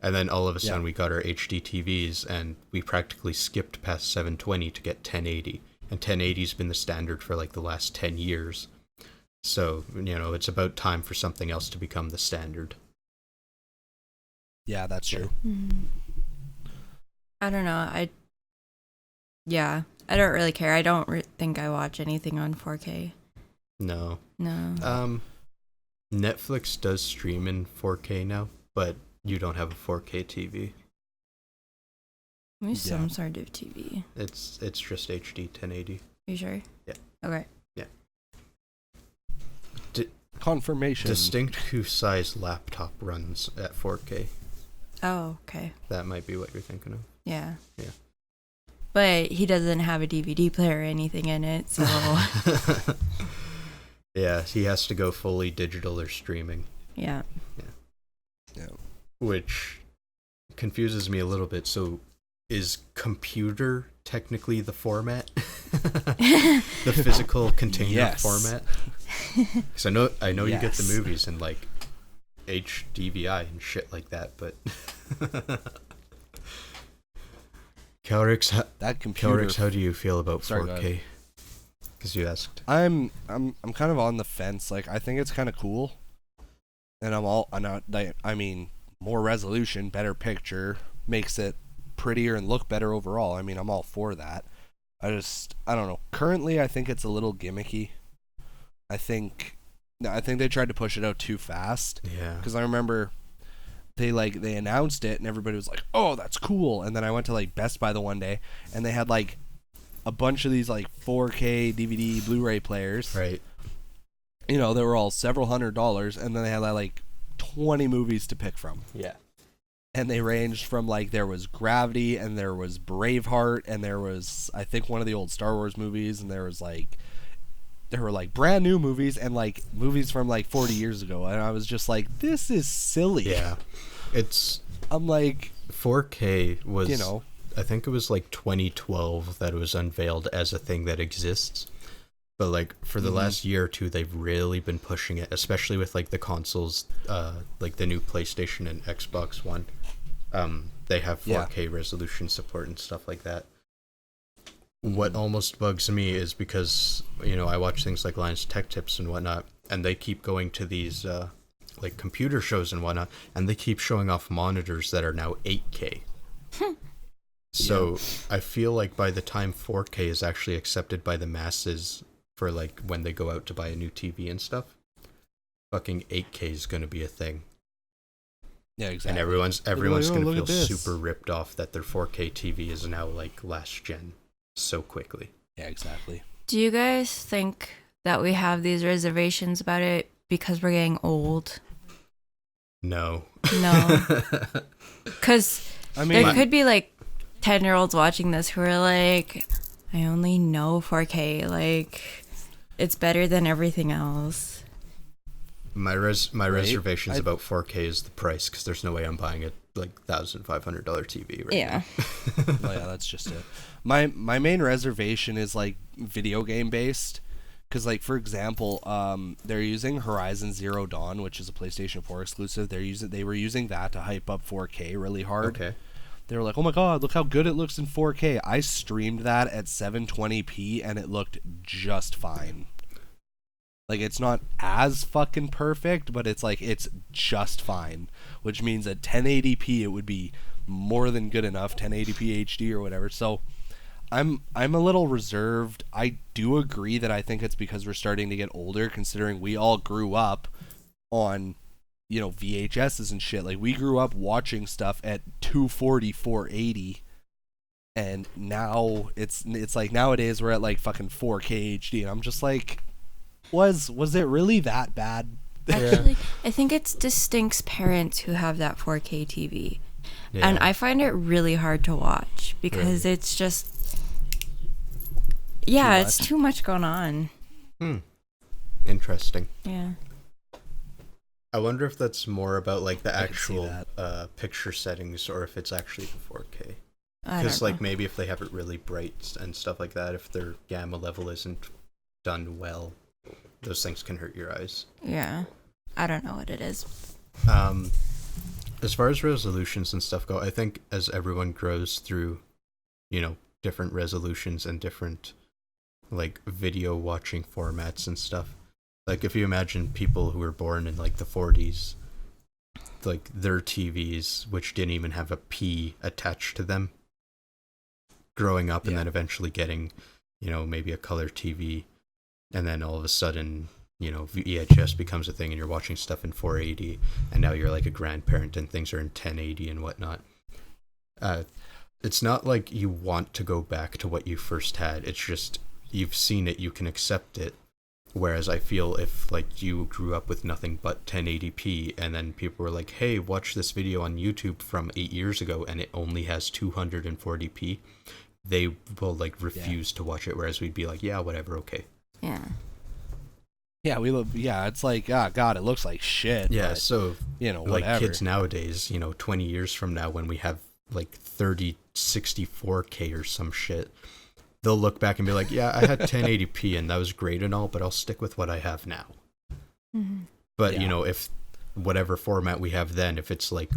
And then all of a sudden we got our HD TVs, and we practically skipped past 720 to get 1080. And 1080's been the standard for like the last 10 years. So, you know, it's about time for something else to become the standard. Yeah, that's true. I don't know. I don't really care. I don't think I watch anything on 4K. No. No. Netflix does stream in 4K now, but you don't have a 4K TV. Maybe some sort of TV. It's just HD 1080. You sure? Yeah. Okay. Yeah. Confirmation. Distinct size laptop runs at 4K. Oh, okay. That might be what you're thinking of. Yeah. Yeah. But he doesn't have a DVD player or anything in it, so... Yeah, he has to go fully digital or streaming. Yeah. Which confuses me a little bit. So, is computer technically the format? The physical container format? Because I know you get the movies in like HDVI and shit like that, but Kelryx, how do you feel about 4K? Because you asked. I'm kind of on the fence. Like, I think it's kind of cool, and I mean, more resolution, better picture, makes it prettier and look better overall. I mean, I'm all for that. I don't know. Currently, I think it's a little gimmicky. I think they tried to push it out too fast. Yeah. Because I remember they announced it and everybody was like, "Oh, that's cool." And then I went to like Best Buy the one day and they had like a bunch of these like 4K DVD Blu-ray players. Right. You know, they were all several $100s, and then they had like 20 movies to pick from. Yeah. And they ranged from like there was Gravity, and there was Braveheart, and there was I think one of the old Star Wars movies, and there were like brand new movies and like movies from like 40 years ago, and I was just like, this is silly. Yeah. I'm like, 4K was, you know, I think it was like 2012 that it was unveiled as a thing that exists. But like for the last year or two, they've really been pushing it, especially with like the consoles, like the new PlayStation and Xbox One. They have 4K resolution support and stuff like that. What almost bugs me is because, you know, I watch things like Lions Tech Tips and whatnot, and they keep going to these like computer shows and whatnot, and they keep showing off monitors that are now 8K. So I feel like by the time 4K is actually accepted by the masses for like when they go out to buy a new TV and stuff, fucking 8K is going to be a thing. yeah, exactly. And everyone's oh, going to look feel at this. super ripped off that their 4K TV is now like last gen so quickly. Yeah, exactly. Do you guys think that we have these reservations about it because we're getting old? No. No. Because I mean, there could be like 10-year-olds watching this who are like, I only know 4K. Like, it's better than everything else. My reservations about 4K is the price, because there's no way I'm buying a like $1,500 TV right now. oh yeah, that's just it. My main reservation is like video game based, because like for example, they're using Horizon Zero Dawn, which is a PlayStation 4 exclusive. They were using that to hype up 4K really hard. Okay. They were like, oh my god, look how good it looks in 4K. I streamed that at 720p and it looked just fine. Like, it's not as fucking perfect, but it's like, it's just fine. Which means at 1080p it would be more than good enough, 1080p HD or whatever. So I'm a little reserved. I do agree that I think it's because we're starting to get older, considering we all grew up on, you know, VHSs and shit. Like, we grew up watching stuff at 240, 480, and now it's like nowadays we're at like fucking 4K HD, and I'm just like, was it really that bad? Actually, I think it's Distinct's parents who have that 4K TV. Yeah. And I find it really hard to watch because Really? it's just, yeah, Too it's much? too much going on. Interesting. Yeah. I wonder if that's more about like the I can see actual picture settings, or if it's actually the 4K. I Because don't like know. maybe if they have it really bright and stuff like that, if their gamma level isn't done well, those things can hurt your eyes. Yeah. I don't know what it is. As far as resolutions and stuff go, I think as everyone grows through, you know, different resolutions and different like video watching formats and stuff, like if you imagine people who were born in like the 40s, like their TVs, which didn't even have a P attached to them, growing up and then eventually getting, you know, maybe a color TV, and then all of a sudden, you know, VHS becomes a thing and you're watching stuff in 480, and now you're like a grandparent and things are in 1080 and whatnot. It's not like you want to go back to what you first had. It's just you've seen it, you can accept it. Whereas I feel if like you grew up with nothing but 1080p and then people were like, hey, watch this video on YouTube from 8 years ago and it only has 240p, they will like refuse to watch it. Whereas we'd be like, yeah, whatever, okay. Yeah. Yeah, it's like, ah, God, it looks like shit. Yeah, but, so you know, like whatever. kids nowadays, you know, 20 years from now when we have like 64K or some shit, they'll look back and be like, yeah, I had 1080p and that was great and all, but I'll stick with what I have now. Mm-hmm. But, you know, if whatever format we have then, if it's like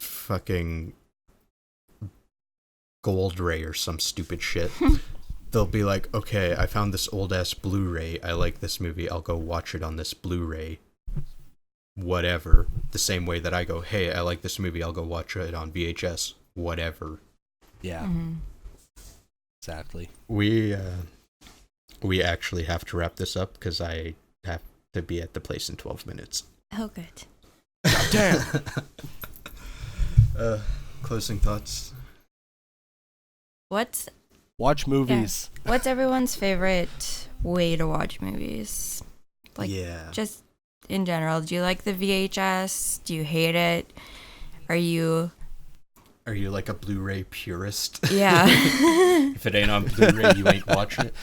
fucking Gold Ray or some stupid shit, they'll be like, okay, I found this old ass Blu-ray. I like this movie. I'll go watch it on this Blu-ray. Whatever. The same way that I go, hey, I like this movie. I'll go watch it on VHS. Whatever. Yeah. Mm-hmm. Exactly. We actually have to wrap this up because I have to be at the place in 12 minutes. Oh, good. Damn. Closing thoughts. What's Watch movies. What's everyone's favorite way to watch movies? Like, Yeah. just in general. Do you like the VHS? Do you hate it? Are you like a Blu-ray purist? Yeah. If it ain't on Blu-ray, you ain't watching it.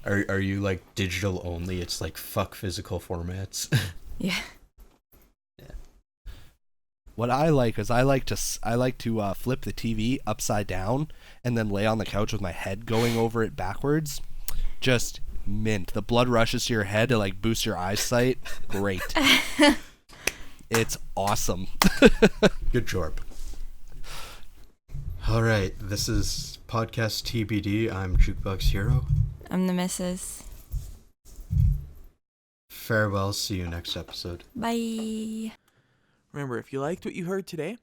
Are you like digital only? It's like fuck physical formats. Yeah. What I like is I like to flip the TV upside down and then lay on the couch with my head going over it backwards. Just mint. The blood rushes to your head to like boost your eyesight. Great. It's awesome. Good job. All right, this is Podcast TBD. I'm Jukebox Hero. I'm the missus. Farewell. See you next episode. Bye. Remember, if you liked what you heard today,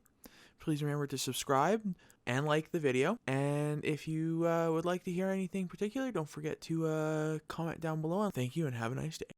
please remember to subscribe and like the video. And if you would like to hear anything particular, don't forget to comment down below. And thank you and have a nice day.